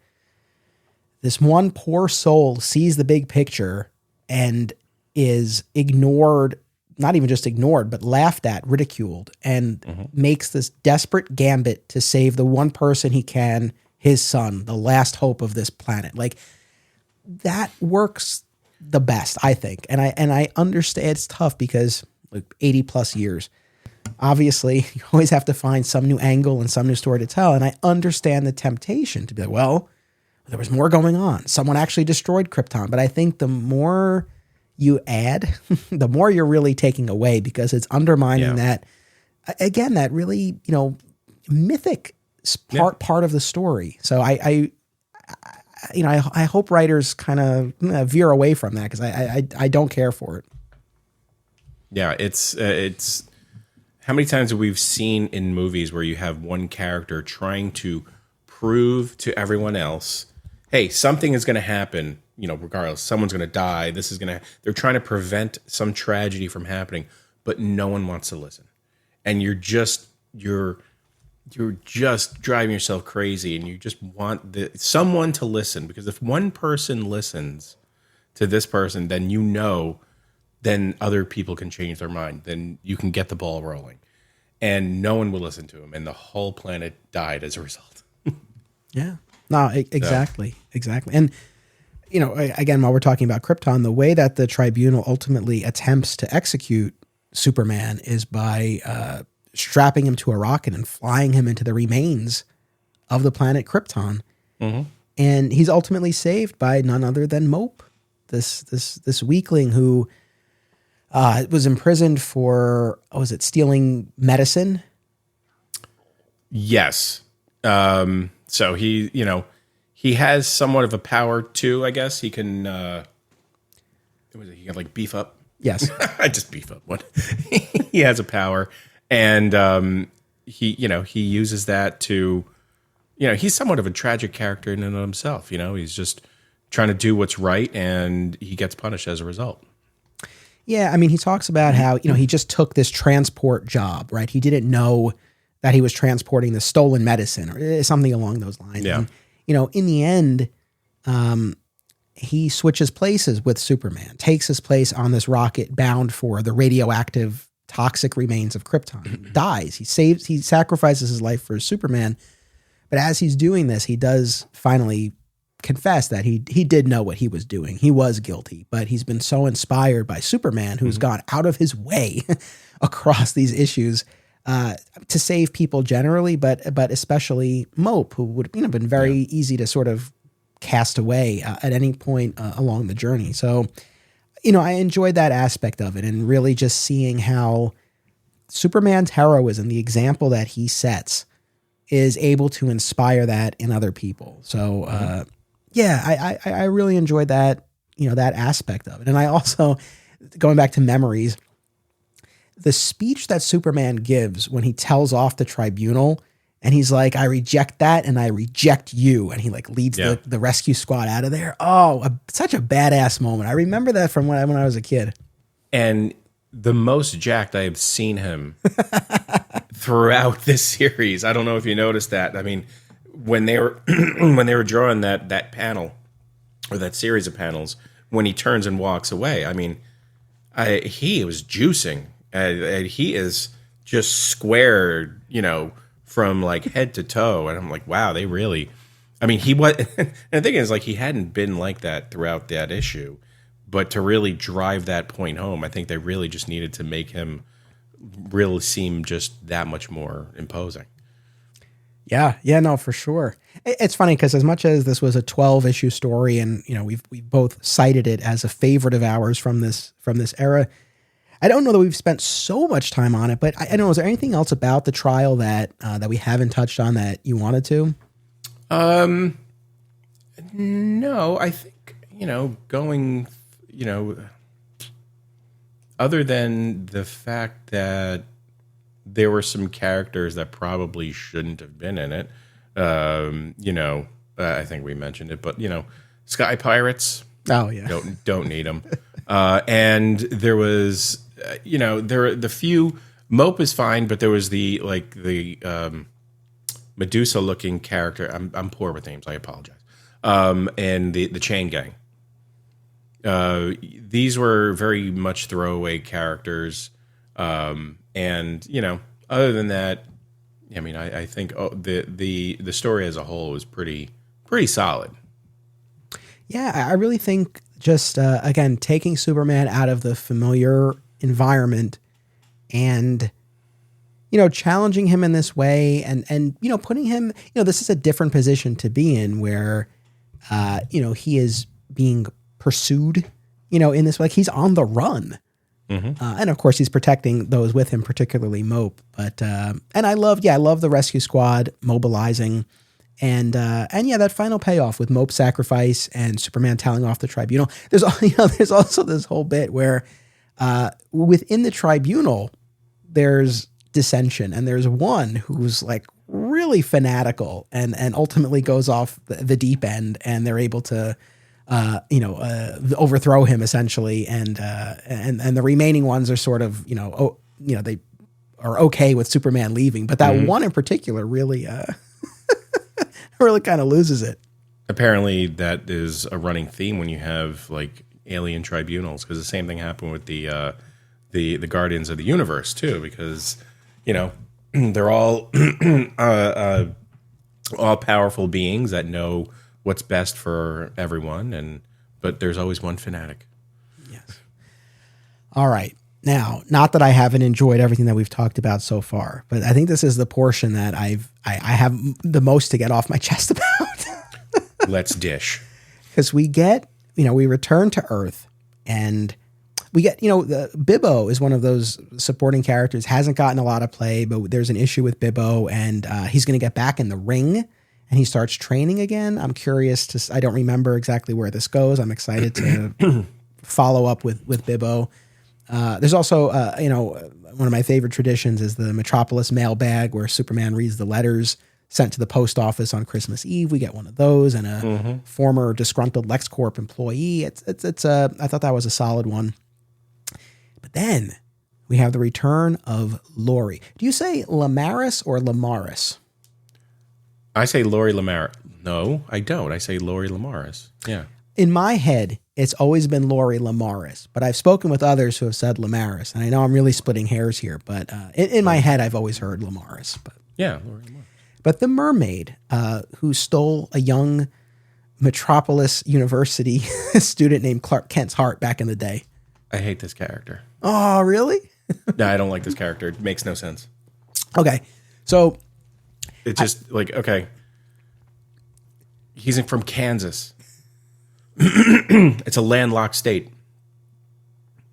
This one poor soul sees the big picture and is ignored, not even just ignored, but laughed at, ridiculed, and makes this desperate gambit to save the one person he can, his son, the last hope of this planet. Like, that works the best, I think. And I understand it's tough because like 80 plus years, obviously you always have to find some new angle and some new story to tell. And I understand the temptation to be like, well, there was more going on. Someone actually destroyed Krypton. But I think the more you add, the more you're really taking away because it's undermining that, again, that really, mythic part of the story. So I hope writers kind of veer away from that because I don't care for it.
Yeah, it's how many times have we seen in movies where you have one character trying to prove to everyone else, hey, something is going to happen, regardless, someone's going to die. They're trying to prevent some tragedy from happening, but no one wants to listen. And you're just driving yourself crazy and you just want someone to listen, because if one person listens to this person, then other people can change their mind. Then you can get the ball rolling, and no one will listen to him, and the whole planet died as a result.
Yeah, no, exactly. And, again, while we're talking about Krypton, the way that the tribunal ultimately attempts to execute Superman is by strapping him to a rocket and flying him into the remains of the planet Krypton. Mm-hmm. And he's ultimately saved by none other than Mope, this weakling who was imprisoned for, stealing medicine?
Yes. So he has somewhat of a power too, I guess. He can, he can like beef up.
Yes.
I just beef up. What? He has a power. And he uses that to, he's somewhat of a tragic character in and of himself. He's just trying to do what's right, and he gets punished as a result.
Yeah, I mean, he talks about how, he just took this transport job, right? He didn't know that he was transporting the stolen medicine or something along those lines.
Yeah.
And, in the end, he switches places with Superman, takes his place on this rocket bound for the radioactive toxic remains of Krypton, dies. He sacrifices his life for Superman. But as he's doing this, he does finally confess that he did know what he was doing. He was guilty, but he's been so inspired by Superman, who's gone out of his way across these issues to save people generally, but especially Mope, who would have been very easy to sort of cast away at any point along the journey. So, I enjoyed that aspect of it, and really just seeing how Superman's heroism, the example that he sets, is able to inspire that in other people. So, I really enjoyed that, that aspect of it. And I also, going back to memories, the speech that Superman gives when he tells off the tribunal and he's like, I reject that and I reject you. And he like leads the rescue squad out of there. Oh, such a badass moment. I remember that from when I was a kid.
And the most jacked I have seen him throughout this series. I don't know if you noticed that. I mean, when they were drawing that panel or that series of panels, when he turns and walks away, I mean, he was juicing. He is just squared, from like head to toe. And I'm like, wow, they really, I mean, he was, and the thing is, like, he hadn't been like that throughout that issue, but to really drive that point home, I think they really just needed to make him really seem just that much more imposing.
Yeah, no, for sure. It's funny because as much as this was a 12-issue story, and we've both cited it as a favorite of ours from this era, I don't know that we've spent so much time on it, but I don't know. Is there anything else about the trial that we haven't touched on that you wanted to?
No, I think, going, other than the fact that there were some characters that probably shouldn't have been in it. I think we mentioned it, but Sky Pirates.
Oh yeah,
don't need them. And there was, the few. Mope is fine, but there was the Medusa looking character. I'm poor with names. I apologize. And the Chain Gang. These were very much throwaway characters. And other than that, I mean, I think the story as a whole was pretty solid.
Yeah, I really think just again taking Superman out of the familiar environment and challenging him in this way, and putting him, this is a different position to be in where he is being pursued, in this, like, he's on the run. Mm-hmm. And of course he's protecting those with him, particularly Mope. But and I love the rescue squad mobilizing, and that final payoff with Mope's sacrifice and Superman telling off the tribunal. There's there's also this whole bit where within the tribunal there's dissension, and there's one who's like really fanatical and ultimately goes off the deep end, and they're able to overthrow him essentially, and the remaining ones are sort of they are okay with Superman leaving, but that one in particular really really kind of loses it.
Apparently, that is a running theme when you have like alien tribunals, because the same thing happened with the Guardians of the Universe too, because they're all all powerful beings that know what's best for everyone, but there's always one fanatic.
Yes. All right. Now, not that I haven't enjoyed everything that we've talked about so far, but I think this is the portion that I have the most to get off my chest about.
Let's dish.
Because we get, we return to Earth, and we get, Bibbo is one of those supporting characters, hasn't gotten a lot of play, but there's an issue with Bibbo, and he's going to get back in the ring. And he starts training again. I'm curious I don't remember exactly where this goes. I'm excited to follow up with Bibbo. There's also, one of my favorite traditions is the Metropolis mailbag, where Superman reads the letters sent to the post office on Christmas Eve. We get one of those, and a former disgruntled LexCorp employee. I thought that was a solid one. But then we have the return of Laurie. Do you say Lamaris or Lamaris?
I say Laurie Lamaris. No, I don't. I say Laurie Lamaris. Yeah.
In my head, it's always been Laurie Lamaris, but I've spoken with others who have said Lamaris, and I know I'm really splitting hairs here, but in my head, I've always heard Lamaris. But
yeah, Laurie Lamaris.
But the mermaid who stole a young Metropolis University student named Clark Kent's heart back in the day.
I hate this character.
Oh, really?
No, I don't like this character. It makes no sense.
Okay. So
It's just okay. He's from Kansas. It's a landlocked state.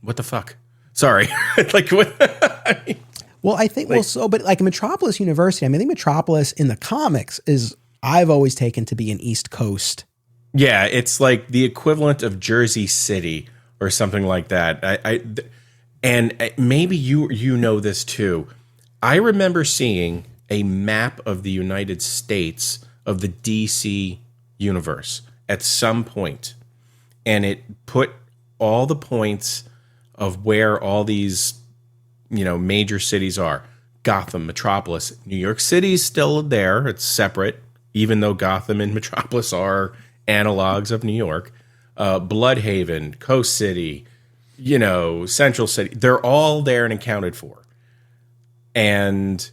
What the fuck? Sorry. What?
Well, I think, but like Metropolis University, I think Metropolis in the comics I've always taken to be an East Coast.
Yeah, it's like the equivalent of Jersey City or something like that. And maybe you know this too. I remember seeing a map of the United States of the DC universe at some point, and it put all the points of where all these major cities are. Gotham, Metropolis, New York City is still there. It's separate, even though Gotham and Metropolis are analogs of New York. Bloodhaven, Coast City, Central City. They're all there and accounted for. And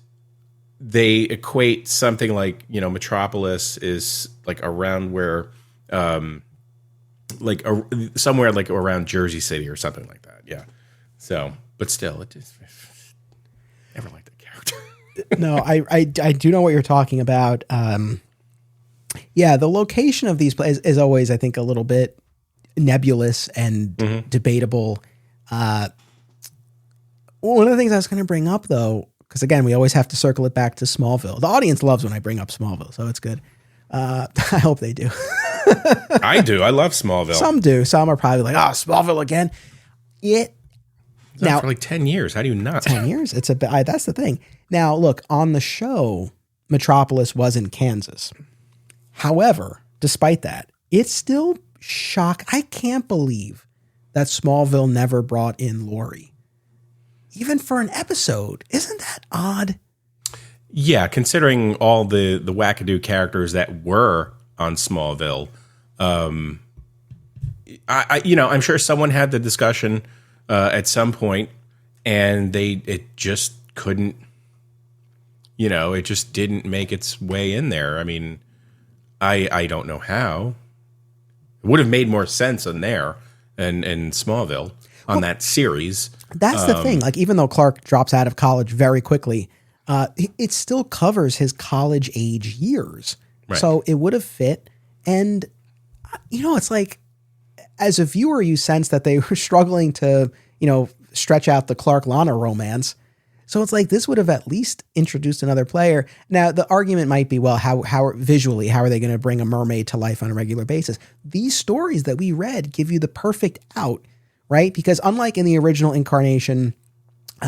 they equate something like, Metropolis is like around where, somewhere like around Jersey City or something like that. Yeah. So, but still, it just never liked that character.
No, I do know what you're talking about. Yeah, the location of these places is always, I think, a little bit nebulous and debatable. One of the things I was going to bring up, though, because again, we always have to circle it back to Smallville. The audience loves when I bring up Smallville, so it's good. I hope they do.
I do. I love Smallville.
Some do. Some are probably like, "Oh, Smallville again."
Now for like 10 years. How do you not?
10 years. It's that's the thing. Now, look, on the show, Metropolis was in Kansas. However, despite that, it's still I can't believe that Smallville never brought in Laurie. Even for an episode. Isn't that odd?
Yeah, considering all the wackadoo characters that were on Smallville, I'm sure someone had the discussion at some point, and it just couldn't, it just didn't make its way in there. I mean, I don't know how. It would have made more sense in there and in Smallville on that series.
That's the thing. Like, even though Clark drops out of college very quickly, it still covers his college age years. Right. So it would have fit. And, it's like, as a viewer, you sense that they were struggling to, stretch out the Clark-Lana romance. So it's like, this would have at least introduced another player. Now, the argument might be, well, how visually, how are they going to bring a mermaid to life on a regular basis? These stories that we read give you the perfect out, right? Because unlike in the original incarnation,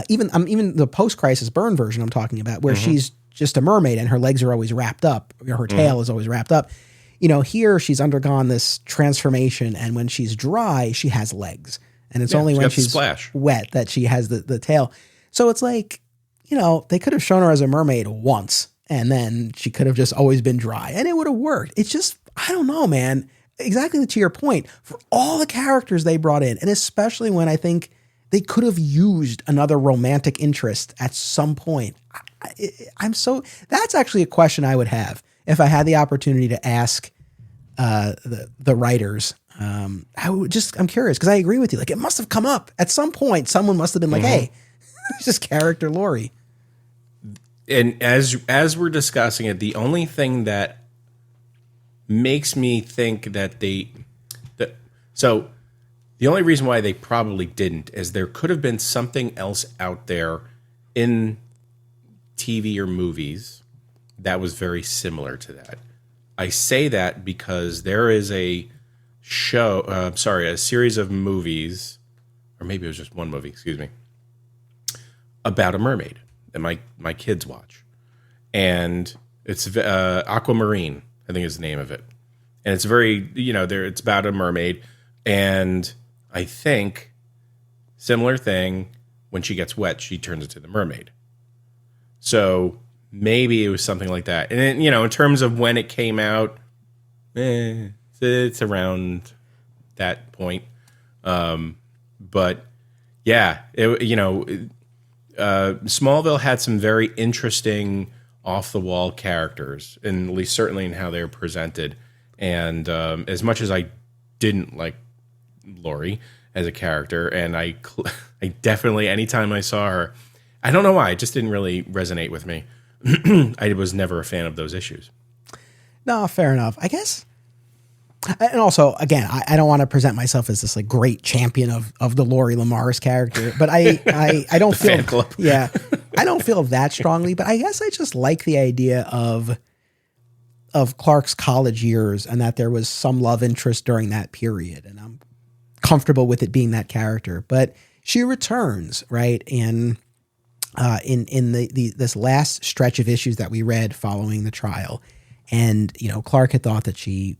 even the post-Crisis Byrne version I'm talking about, where she's just a mermaid and her legs are always wrapped up, or her tail is always wrapped up. Here she's undergone this transformation, and when she's dry, she has legs. And it's only when she's wet that she has the tail. So it's like, they could have shown her as a mermaid once, and then she could have just always been dry, and it would have worked. It's just, I don't know, man. Exactly to your point, for all the characters they brought in, and especially when I think they could have used another romantic interest at some point. That's actually a question I would have if I had the opportunity to ask the writers. I'm curious, because I agree with you. Like, it must have come up at some point. Someone must have been like, hey, it's just character Laurie.
And as we're discussing it, the only thing that makes me think that the only reason why they probably didn't is there could have been something else out there in TV or movies that was very similar to that. I say that because there is a series of movies, or maybe it was just one movie, excuse me, about a mermaid that my kids watch. And it's Aquamarine, I think is the name of it. And it's very, it's about a mermaid. And I think similar thing, when she gets wet, she turns into the mermaid. So maybe it was something like that. And then, in terms of when it came out, it's around that point. But yeah, Smallville had some very interesting off the wall characters, and at least certainly in how they were presented. And as much as I didn't like Laurie as a character, and I definitely, anytime I saw her, I don't know why. It just didn't really resonate with me. I was never a fan of those issues.
No, fair enough. I guess. And also, again, I don't want to present myself as this like great champion of the Lori Lamar's character, but I don't feel,
fan club.
Yeah, I don't feel that strongly, but I guess I just like the idea of Clark's college years and that there was some love interest during that period. And I'm comfortable with it being that character, but she returns, right? And in this last stretch of issues that we read following the trial, and Clark had thought that she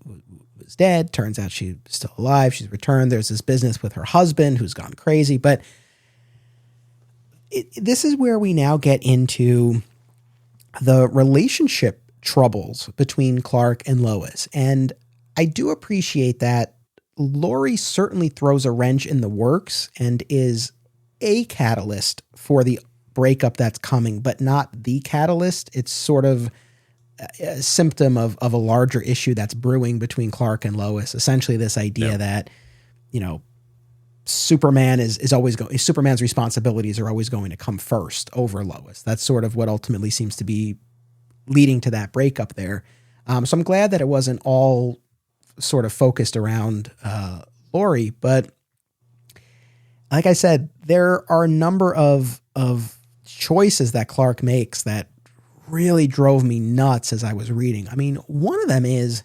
was dead. Turns out she's still alive. She's returned. There's this business with her husband who's gone crazy, but this is where we now get into the relationship troubles between Clark and Lois, and I do appreciate that Lori certainly throws a wrench in the works and is a catalyst for the breakup that's coming, but not the catalyst. It's sort of a symptom of a larger issue that's brewing between Clark and Lois. Essentially this idea that, Superman is always going, Superman's responsibilities are always going to come first over Lois. That's sort of what ultimately seems to be leading to that breakup there. So I'm glad that it wasn't all sort of focused around Lori, but like I said, there are a number of choices that Clark makes that really drove me nuts as I was reading. I mean, one of them is,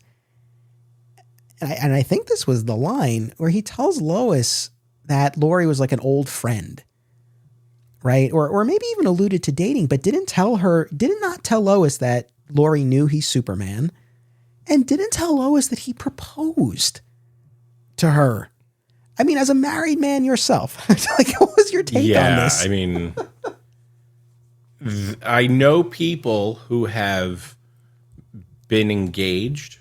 and I think this was the line where he tells Lois that Lori was like an old friend, right? Or maybe even alluded to dating, but did not tell Lois that Lori knew he's Superman, and didn't tell Lois that he proposed to her. I mean, as a married man yourself, like, what was your take on this?
I mean, I know people who have been engaged.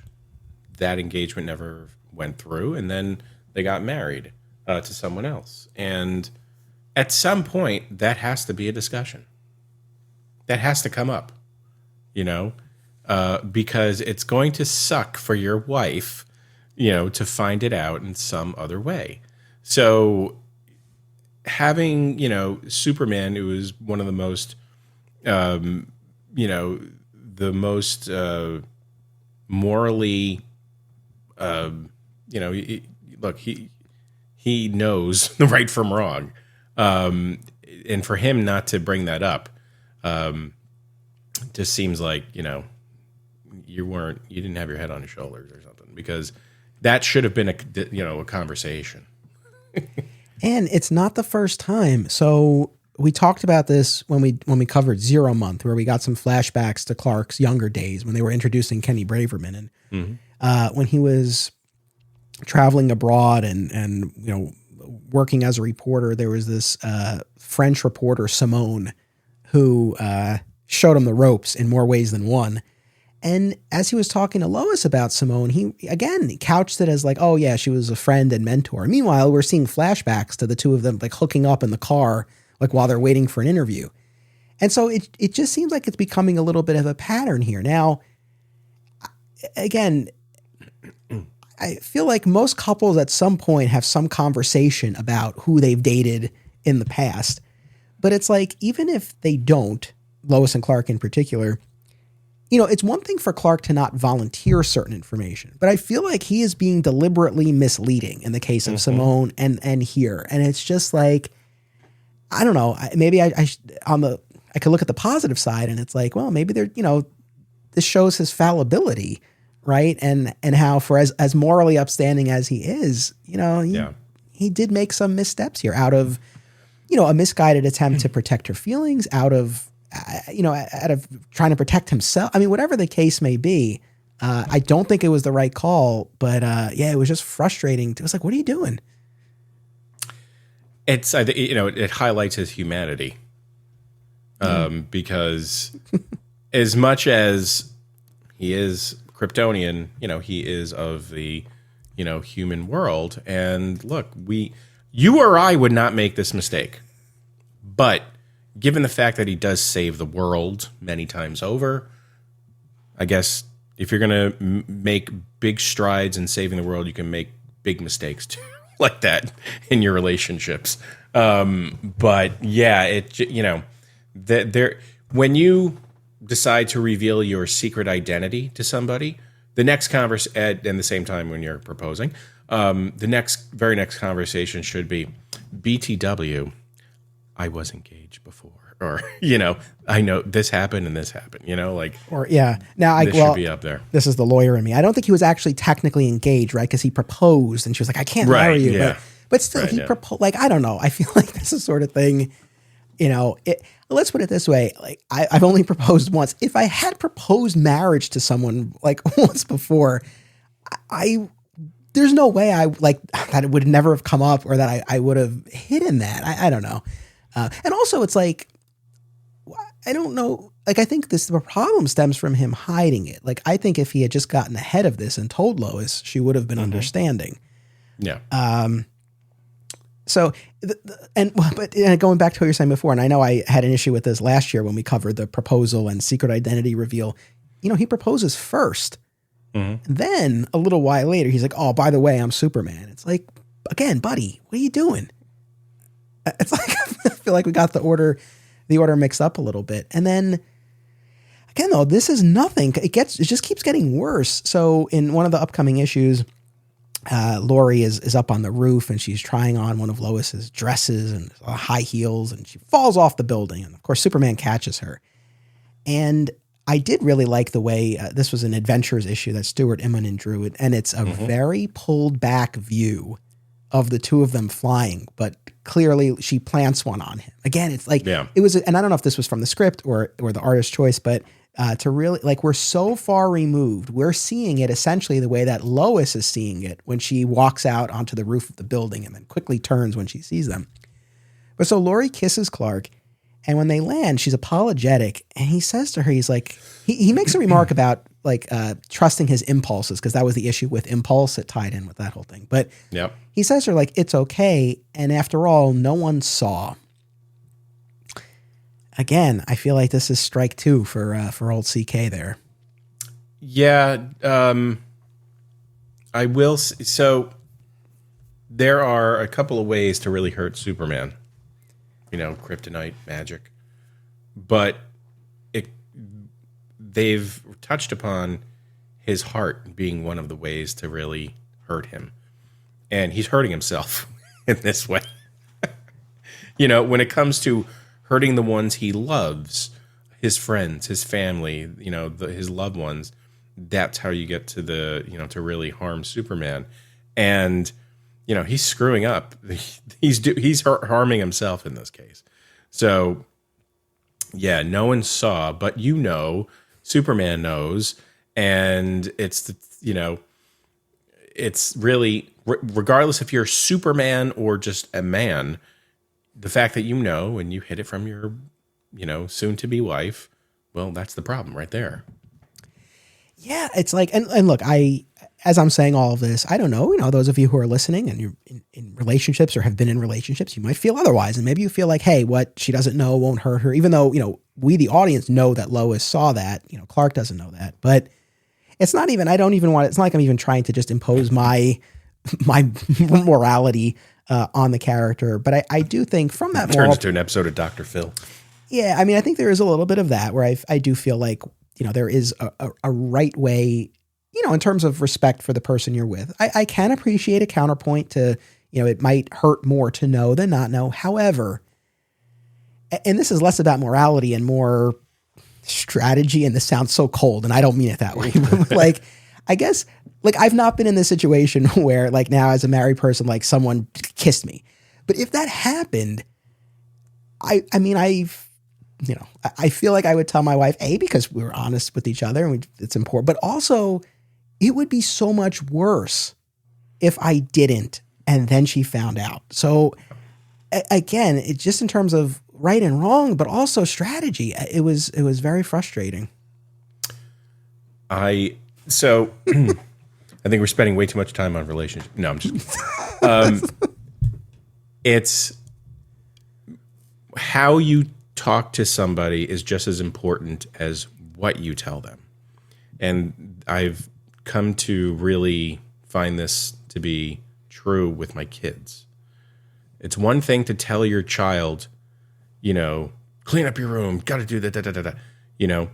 That engagement never went through, and then they got married to someone else. And at some point, that has to be a discussion. That has to come up, because it's going to suck for your wife, to find it out in some other way. So having, Superman, who is one of the most, morally, look, he knows the right from wrong. And for him not to bring that up, just seems like, you didn't have your head on your shoulders or something, because that should have been a conversation.
And it's not the first time. So we talked about this when we covered 0 Month, where we got some flashbacks to Clark's younger days when they were introducing Kenny Braverman, and when he was traveling abroad and working as a reporter, there was this French reporter, Simone, who showed him the ropes in more ways than one. And as he was talking to Lois about Simone, he couched it as like, oh yeah, she was a friend and mentor. Meanwhile, we're seeing flashbacks to the two of them like hooking up in the car, like while they're waiting for an interview. And so it just seems like it's becoming a little bit of a pattern here. Now, again, I feel like most couples at some point have some conversation about who they've dated in the past. But it's like, even if they don't, Lois and Clark in particular, it's one thing for Clark to not volunteer certain information, but I feel like he is being deliberately misleading in the case of Simone and here. And it's just like, I don't know, maybe I could look at the positive side, and it's like, well, maybe this shows his fallibility, right? And how for as morally upstanding as he is, he did make some missteps here out of, a misguided attempt to protect her feelings, out of trying to protect himself. I mean, whatever the case may be, I don't think it was the right call, but it was just frustrating. It was like, what are you doing?
It's, it highlights his humanity, because as much as he is Kryptonian, he is of the, human world. And look, you or I would not make this mistake, but given the fact that he does save the world many times over, I guess if you're going to make big strides in saving the world, you can make big mistakes too, like that in your relationships. But yeah, that there, when you decide to reveal your secret identity to somebody, the next and the same time when you're proposing, the very next conversation should be, BTW, I was engaged before. Or, I know this happened and this happened,
or yeah. Now
this should be up there.
This is the lawyer in me. I don't think he was actually technically engaged, right? Because he proposed and she was like, I can't marry you.
Yeah.
But still, he proposed. Like, I don't know. I feel like this is sort of thing, let's put it this way. Like, I've only proposed once. If I had proposed marriage to someone like once before, there's no way that it would never have come up, or that I would have hidden that. I don't know. And also it's like, I don't know. Like, I think the problem stems from him hiding it. Like, I think if he had just gotten ahead of this and told Lois, she would have been understanding.
Yeah.
So, but going back to what you were saying before, and I know I had an issue with this last year when we covered the proposal and secret identity reveal. He proposes first. Mm-hmm. Then a little while later, he's like, oh, by the way, I'm Superman. It's like, again, buddy, what are you doing? It's like, I feel like we got the order mixed up a little bit. And then again, though, this is nothing. It just keeps getting worse. So in one of the upcoming issues, Lori is up on the roof and she's trying on one of Lois's dresses and high heels, and she falls off the building. And of course, Superman catches her. And I did really like the way this was an Adventures issue that Stuart Immonen drew it. And it's a very pulled back view of the two of them flying, but clearly she plants one on him. Again, it's like, it was, and I don't know if this was from the script or the artist's choice, but to really, like, we're so far removed. We're seeing it essentially the way that Lois is seeing it when she walks out onto the roof of the building and then quickly turns when she sees them. But so Lori kisses Clark, and when they land, she's apologetic, and he says to her, he's like, he makes a remark about like trusting his impulses, because that was the issue with impulse. It tied in with that whole thing. But he says to her, like, it's okay. And after all, no one saw. Again, I feel like this is strike two for old CK there.
Yeah. I will. So there are a couple of ways to really hurt Superman. Kryptonite, magic. But they've touched upon his heart being one of the ways to really hurt him. And he's hurting himself in this way. When it comes to hurting the ones he loves, his friends, his family, his loved ones, that's how you get to to really harm Superman. And, he's screwing up. He's harming himself in this case. So, yeah, no one saw, but Superman knows, and it's it's really, regardless if you're Superman or just a man, the fact that and you hid it from your soon-to-be wife, well, that's the problem right there.
Yeah, it's like, and look, as I'm saying all of this, I don't know, those of you who are listening and you're in relationships or have been in relationships, you might feel otherwise. And maybe you feel like, hey, what she doesn't know won't hurt her, even though, we, the audience, know that Lois saw that. Clark doesn't know that. But it's not even, it's not like I'm even trying to just impose my morality on the character. But I do think from that
turns into an episode of Dr. Phil.
Yeah, I mean, I think there is a little bit of that where I do feel like, there is a right way, in terms of respect for the person you're with. I can appreciate a counterpoint to, it might hurt more to know than not know. However, and this is less about morality and more strategy, and this sounds so cold, and I don't mean it that way. Like, I guess, like, I've not been in this situation where, like, now as a married person, like, someone kissed me. But if that happened, I feel like I would tell my wife, because we were honest with each other and it's important, but also it would be so much worse if I didn't and then she found out. So again, it's just in terms of right and wrong, but also strategy. It was very frustrating.
I think we're spending way too much time on relationships. No, I'm just kidding. It's how you talk to somebody is just as important as what you tell them. And I've come to really find this to be true with my kids. It's one thing to tell your child, clean up your room, got to do that, you know,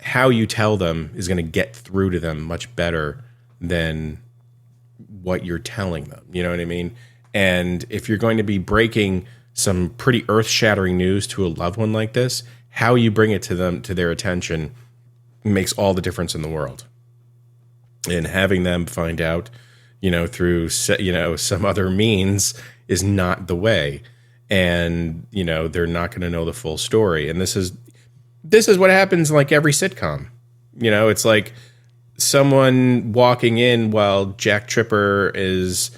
how you tell them is going to get through to them much better than what you're telling them. You know what I mean? And if you're going to be breaking some pretty earth-shattering news to a loved one like this, how you bring it to them, to their attention, makes all the difference in the world. And having them find out, you know, through, you know, some other means is not the way. And, you know, they're not going to know the full story. And this is what happens in like every sitcom. You know, it's like someone walking in while Jack Tripper is,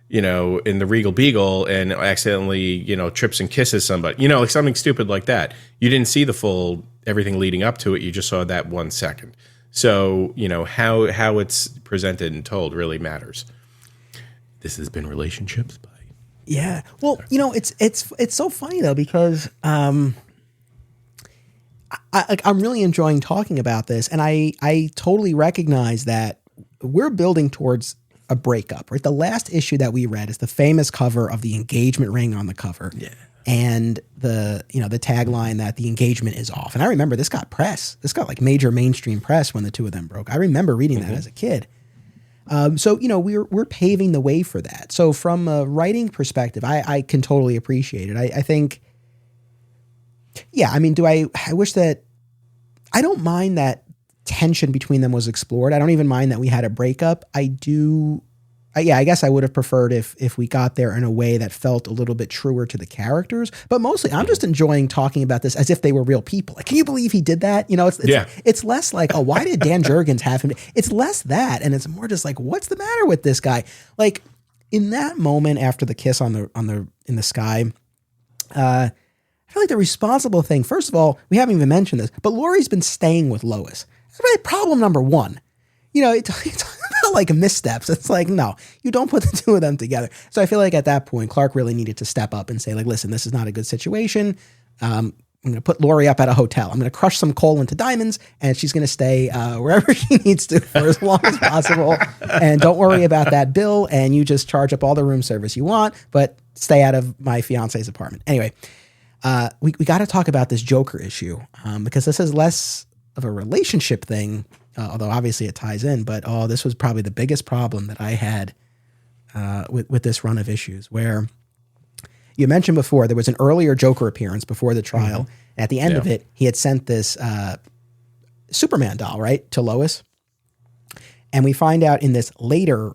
you know, in the Regal Beagle and accidentally, you know, trips and kisses somebody, you know, like something stupid like that. You didn't see the full, everything leading up to it. You just saw that 1 second. So, you know, how it's presented and told really matters. This has been Relationships by.
Yeah. Well, you know, it's so funny though, because, I'm really enjoying talking about this, and I totally recognize that we're building towards a breakup, right? The last issue that we read is the famous cover of the engagement ring on the cover. Yeah. And the tagline that the engagement is off. And I remember this got press. This got like major mainstream press when the two of them broke. I remember reading that as a kid. So, you know, we're paving the way for that. So from a writing perspective, I can totally appreciate it. I think, yeah, I mean, I wish that, I don't mind that tension between them was explored. I don't even mind that we had a breakup. I guess I would have preferred if we got there in a way that felt a little bit truer to the characters, but mostly I'm just enjoying talking about this as if they were real people. Like, can you believe he did that? You know, it's less like, oh, why did Dan Jurgens have him? It's less that. And it's more just like, what's the matter with this guy? Like in that moment after the kiss in the sky, I feel like the responsible thing, first of all, we haven't even mentioned this, but Laurie's been staying with Lois. That's really problem number one. You know, it's about like missteps. It's like, no, you don't put the two of them together. So I feel like at that point, Clark really needed to step up and say, like, listen, this is not a good situation. I'm going to put Laurie up at a hotel. I'm going to crush some coal into diamonds, and she's going to stay wherever she needs to for as long as possible. And don't worry about that bill, and you just charge up all the room service you want, but stay out of my fiance's apartment. Anyway, we got to talk about this Joker issue because this is less of a relationship thing, although obviously it ties in. But this was probably the biggest problem that I had with this run of issues, where you mentioned before there was an earlier Joker appearance before the trial. Mm-hmm. At the end of it, he had sent this Superman doll, right, to Lois. And we find out in this later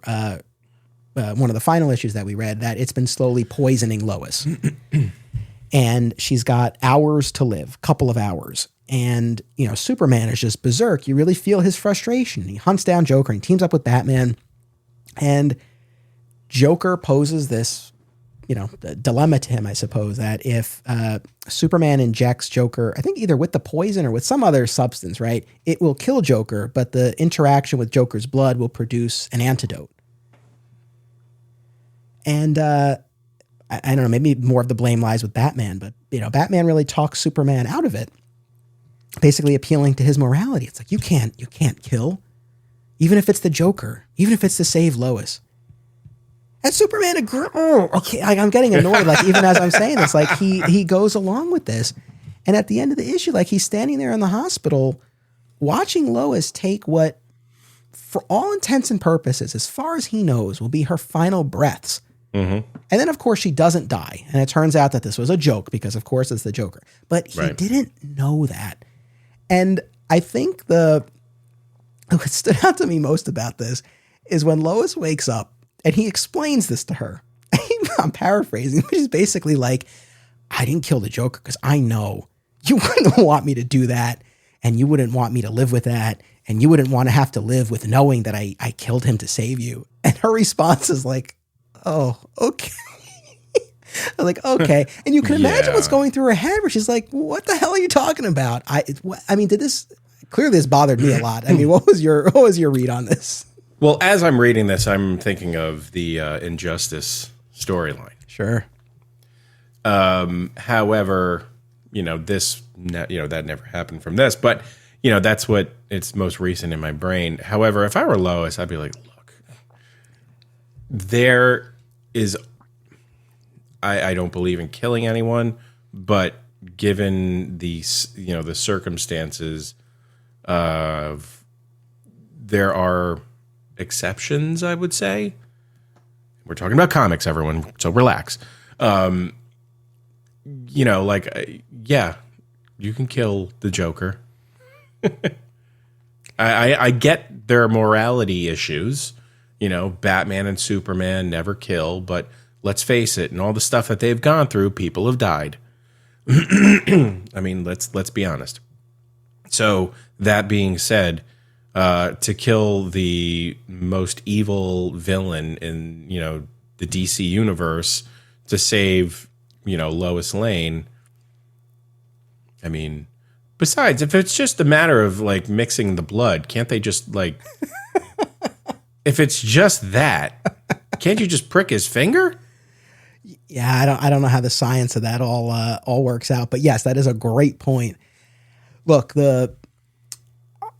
one of the final issues that we read that it's been slowly poisoning Lois. And she's got hours to live, couple of hours. And, you know, Superman is just berserk. You really feel his frustration. He hunts down Joker and teams up with Batman. And Joker poses this, you know, dilemma to him, I suppose, that if Superman injects Joker, I think either with the poison or with some other substance, right, it will kill Joker, but the interaction with Joker's blood will produce an antidote. And I don't know, maybe more of the blame lies with Batman, but, you know, Batman really talks Superman out of it, basically appealing to his morality. It's like, you can't kill, even if it's the Joker, even if it's to save Lois. And Superman agrees. Oh, okay, I'm getting annoyed, like, even as I'm saying this, like, he goes along with this. And at the end of the issue, like, he's standing there in the hospital watching Lois take what, for all intents and purposes, as far as he knows, will be her final breaths. Mm-hmm. And then, of course, she doesn't die. And it turns out that this was a joke because, of course, it's the Joker. But he didn't know that. And I think what stood out to me most about this is when Lois wakes up and he explains this to her. I'm paraphrasing, but he's basically like, I didn't kill the Joker because I know you wouldn't want me to do that. And you wouldn't want me to live with that. And you wouldn't want to have to live with knowing that I killed him to save you. And her response is like, oh, okay. I'm like, okay. And you can imagine what's going through her head where she's like, what the hell are you talking about? I mean, clearly this bothered me a lot. I mean, what was your read on this?
Well, as I'm reading this, I'm thinking of the Injustice storyline.
Sure.
However, you know, that never happened from this, but you know, that's what it's most recent in my brain. However, if I were Lois, I'd be like, look, there is, I don't believe in killing anyone, but given the circumstances of, there are exceptions, I would say. We're talking about comics, everyone, so relax. Yeah, you can kill the Joker. I get their morality issues. Batman and Superman never kill, but let's face it, and all the stuff that they've gone through, people have died. I mean, let's be honest. So that being said, to kill the most evil villain in, the DC universe to save, Lois Lane. I mean, besides, if it's just a matter of like mixing the blood, can't they just like, if it's just that, can't you just prick his finger?
Yeah, I don't know how the science of that all works out, but yes, that is a great point. Look,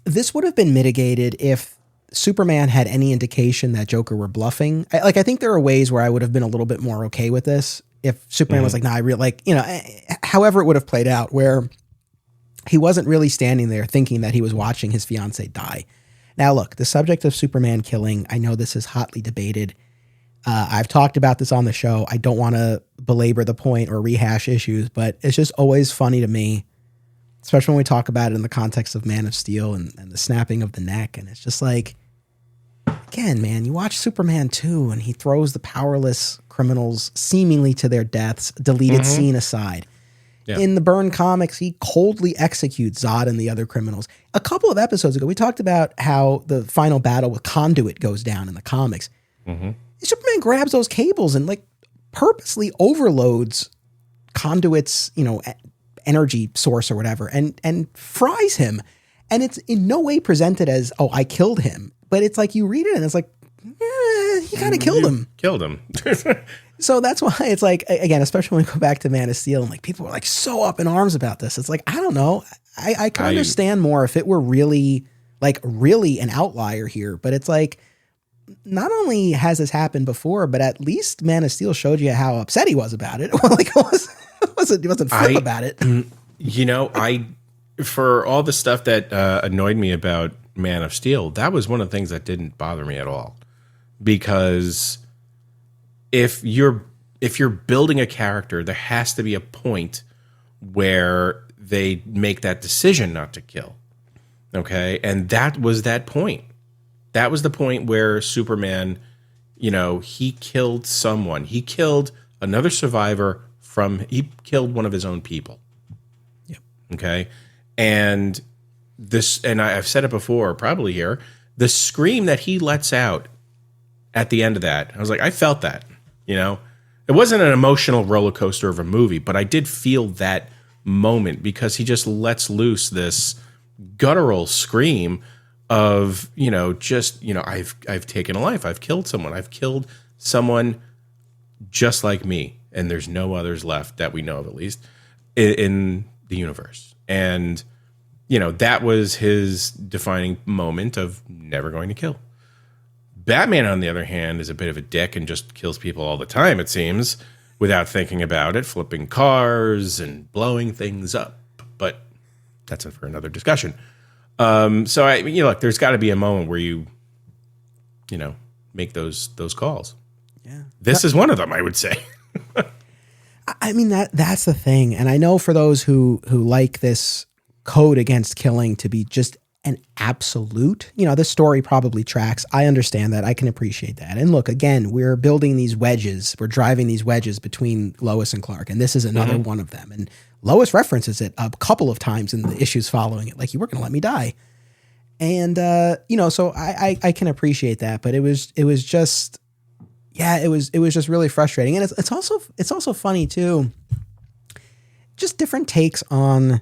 this would have been mitigated if Superman had any indication that Joker were bluffing. I think there are ways where I would have been a little bit more okay with this if Superman was like, "Nah, I really however it would have played out, where he wasn't really standing there thinking that he was watching his fiance die. Now, look, the subject of Superman killing, I know this is hotly debated. I've talked about this on the show. I don't want to belabor the point or rehash issues, but it's just always funny to me, especially when we talk about it in the context of Man of Steel and the snapping of the neck. And it's just like, again, man, you watch Superman 2 and he throws the powerless criminals seemingly to their deaths, deleted scene aside. Yeah. In the Byrne comics, he coldly executes Zod and the other criminals. A couple of episodes ago, we talked about how the final battle with Conduit goes down in the comics. Superman grabs those cables and like purposely overloads Conduit's, energy source or whatever and fries him. And it's in no way presented as, oh, I killed him. But it's like you read it and it's like, he kind of killed him.
Killed him.
So that's why it's like, again, especially when we go back to Man of Steel and like people are like so up in arms about this. It's like, I don't know. I can understand more if it were really an outlier here. But it's like, not only has this happened before, but at least Man of Steel showed you how upset he was about it. Like he wasn't flip about it.
For all the stuff that annoyed me about Man of Steel, that was one of the things that didn't bother me at all. Because if you're building a character, there has to be a point where they make that decision not to kill. Okay? And that was that point. That was the point where Superman, he killed someone. He killed another survivor he killed one of his own people.
Yep.
Okay? And I've said it before, probably here, the scream that he lets out at the end of that, I was like, I felt that, It wasn't an emotional roller coaster of a movie, but I did feel that moment because he just lets loose this guttural scream of, I've taken a life. I've killed someone. I've killed someone just like me. And there's no others left that we know of, at least, in the universe. And, that was his defining moment of never going to kill. Batman, on the other hand, is a bit of a dick and just kills people all the time, it seems, without thinking about it, flipping cars and blowing things up. But that's for another discussion. So look, there's got to be a moment where you make those calls.
Yeah.
This is one of them, I would say.
I mean, that's the thing. And I know for those who like this code against killing to be just an absolute, this story probably tracks. I understand that. I can appreciate that. And look, again, we're building these wedges. We're driving these wedges between Lois and Clark. And this is another one of them. And Lois references it a couple of times in the issues following it. Like, you were going to let me die. And, so I can appreciate that, but it was just, it was just really frustrating. And it's also funny too, just different takes on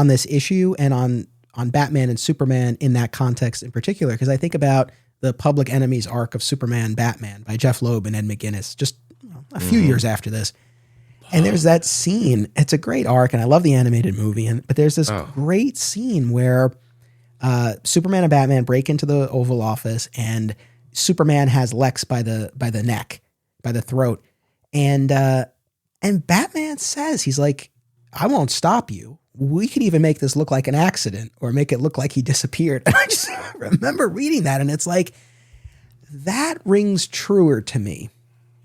this issue and on Batman and Superman in that context in particular. Cause I think about the Public Enemies arc of Superman Batman by Jeff Loeb and Ed McGuinness, just a few years after this. And there's that scene. It's a great arc, and I love the animated movie. But there's this great scene where Superman and Batman break into the Oval Office, and Superman has Lex by the neck, by the throat, and Batman says, he's like, I won't stop you. We could even make this look like an accident or make it look like he disappeared. And I just remember reading that, and it's like, that rings truer to me.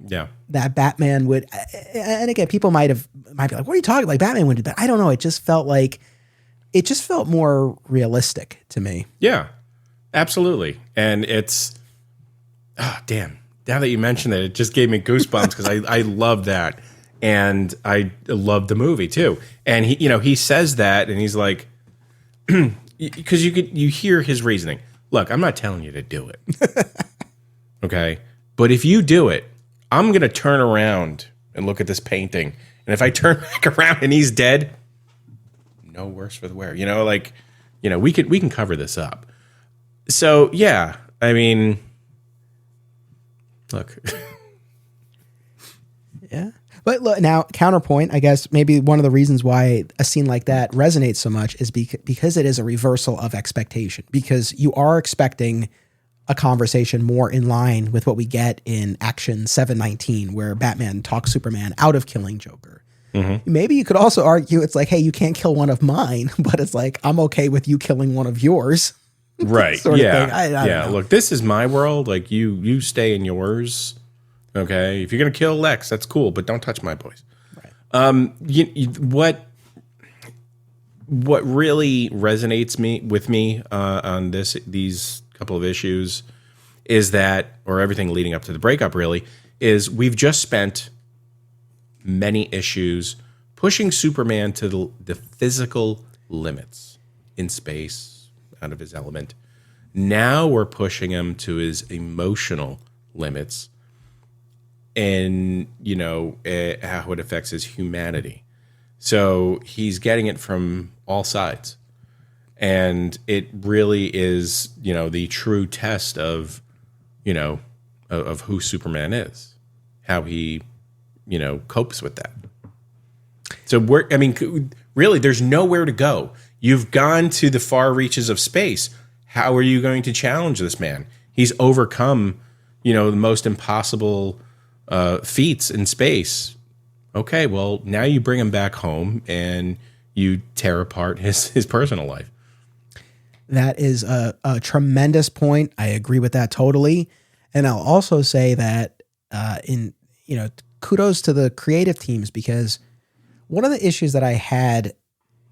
Yeah.
That Batman would, and again, people might be like, what are you talking like Batman would do that? I don't know. It just felt more realistic to me.
Yeah, absolutely. And it's, damn, now that you mentioned it, it just gave me goosebumps because I love that. And I love the movie too. And he says that, and he's like, because you hear his reasoning. Look, I'm not telling you to do it. Okay. But if you do it, I'm going to turn around and look at this painting. And if I turn back around and he's dead, no worse for the wear. We can cover this up. So, yeah, I mean, look.
Yeah. But look, now, counterpoint, I guess maybe one of the reasons why a scene like that resonates so much is because it is a reversal of expectation. Because you are expecting a conversation more in line with what we get in Action 719, where Batman talks Superman out of killing Joker. Mm-hmm. Maybe you could also argue it's like, hey, you can't kill one of mine, but it's like, I'm okay with you killing one of yours.
Right.
Sort of
yeah.
thing. I don't know. Look,
this is my world. Like, you stay in yours. Okay. If you're going to kill Lex, that's cool, but don't touch my boys. Right. What really resonates with me on these couple of issues is that, or everything leading up to the breakup really, is we've just spent many issues pushing Superman to the physical limits in space, out of his element. Now we're pushing him to his emotional limits and, how it affects his humanity. So he's getting it from all sides. And it really is, the true test of, of who Superman is, how he, copes with that. So really, there's nowhere to go. You've gone to the far reaches of space. How are you going to challenge this man? He's overcome, the most impossible feats in space. Okay, well, now you bring him back home and you tear apart his personal life.
That is a tremendous point. I agree with that totally. And I'll also say that kudos to the creative teams, because one of the issues that I had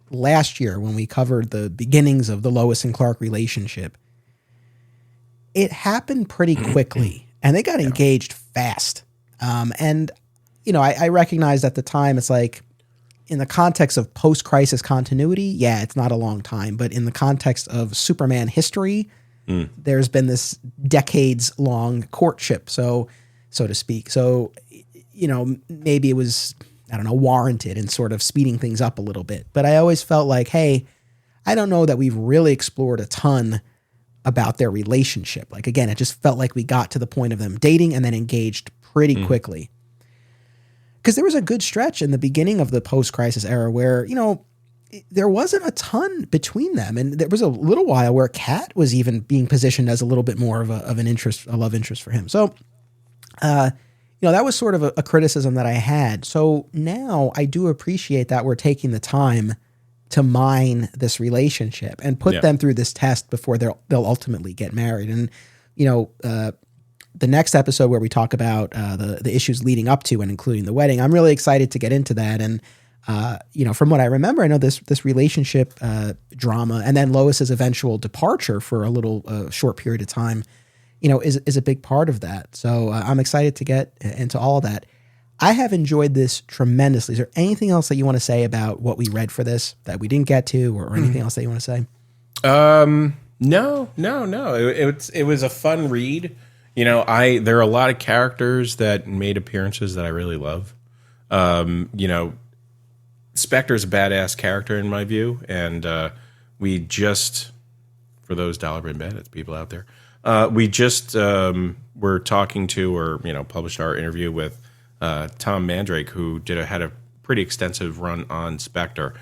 last year when we covered the beginnings of the Lois and Clark relationship, it happened pretty quickly and they got engaged fast. I recognized at the time, it's like, in the context of post-crisis continuity, yeah, it's not a long time. But in the context of Superman history, there's been this decades-long courtship, so to speak. So, maybe it was, warranted in sort of speeding things up a little bit. But I always felt like, hey, I don't know that we've really explored a ton about their relationship. Like, again, it just felt like we got to the point of them dating and then engaged pretty quickly. Because there was a good stretch in the beginning of the post-crisis era where, there wasn't a ton between them. And there was a little while where Kat was even being positioned as a little bit more of a love interest for him. So, that was sort of a criticism that I had. So now I do appreciate that we're taking the time to mine this relationship and put them through this test before they'll ultimately get married. And, the next episode where we talk about the issues leading up to and including the wedding, I'm really excited to get into that. And, from what I remember, I know this relationship drama and then Lois's eventual departure for a little short period of time, is a big part of that. So I'm excited to get into all of that. I have enjoyed this tremendously. Is there anything else that you want to say about what we read for this that we didn't get to, or anything else that you want to say?
No. It was a fun read. There are a lot of characters that made appearances that I really love. Spectre's a badass character in my view, and we just, for those dollar bin bandits people out there, we just were talking to or published our interview with Tom Mandrake, who had a pretty extensive run on Spectre.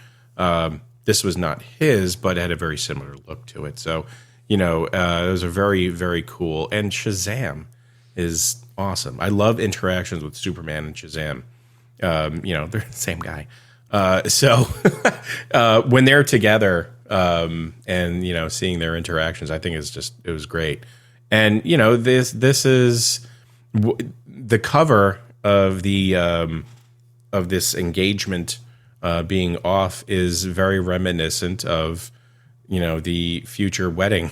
This was not his, but it had a very similar look to it. So, those are very, very cool. And Shazam is awesome. I love interactions with Superman and Shazam. They're the same guy. So when they're together, and you know, seeing their interactions, I think it was great. And you know, this is the cover of this engagement being off is very reminiscent of, you know, the future wedding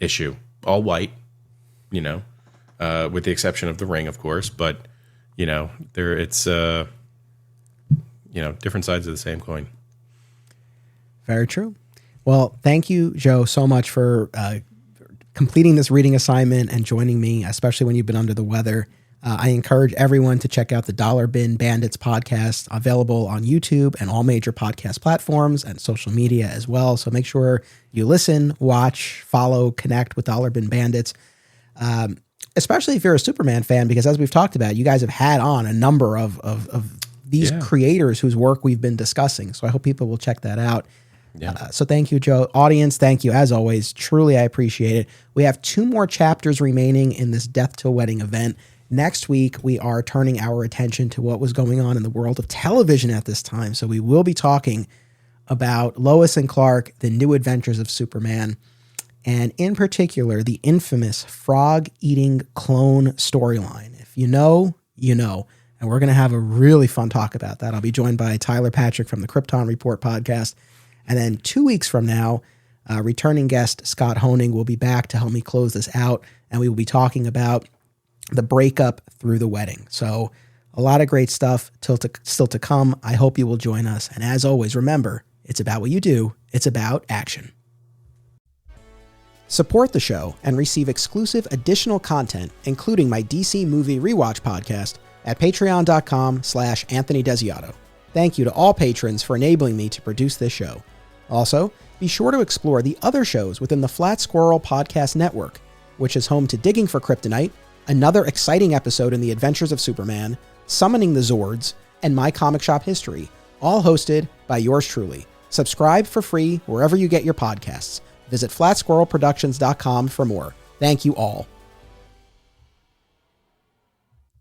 issue, all white, you know, with the exception of the ring, of course, but you know, it's you know, different sides of the same coin.
Very true. Well, thank you, Joe, so much for completing this reading assignment and joining me, especially when you've been under the weather. I encourage everyone to check out the Dollar Bin Bandits podcast, available on YouTube and all major podcast platforms and social media as well. So make sure you listen, watch, follow, connect with Dollar Bin Bandits, especially if you're a Superman fan, because as we've talked about, you guys have had on a number of these creators whose work we've been discussing. So I hope people will check that out. Yeah. So thank you, Joe. Audience, thank you. As always, truly, I appreciate it. We have 2 more chapters remaining in this Death Till Wedding event. Next week, we are turning our attention to what was going on in the world of television at this time. So we will be talking about Lois and Clark, the new adventures of Superman, and in particular, the infamous frog-eating clone storyline. If you know, you know. And we're going to have a really fun talk about that. I'll be joined by Tyler Patrick from the Krypton Report podcast. And then 2 weeks from now, returning guest Scott Honing will be back to help me close this out. And we will be talking about the breakup through the wedding. So a lot of great stuff still to come. I hope you will join us. And as always, remember, it's about what you do. It's about action. Support the show and receive exclusive additional content, including my DC movie rewatch podcast, at patreon.com/Anthony Desiato. Thank you to all patrons for enabling me to produce this show. Also, be sure to explore the other shows within the Flat Squirrel Podcast Network, which is home to Digging for Kryptonite, another exciting episode in the Adventures of Superman, Summoning the Zords, and My Comic Shop History, all hosted by yours truly. Subscribe for free wherever you get your podcasts. Visit flatsquirrelproductions.com for more. Thank you all.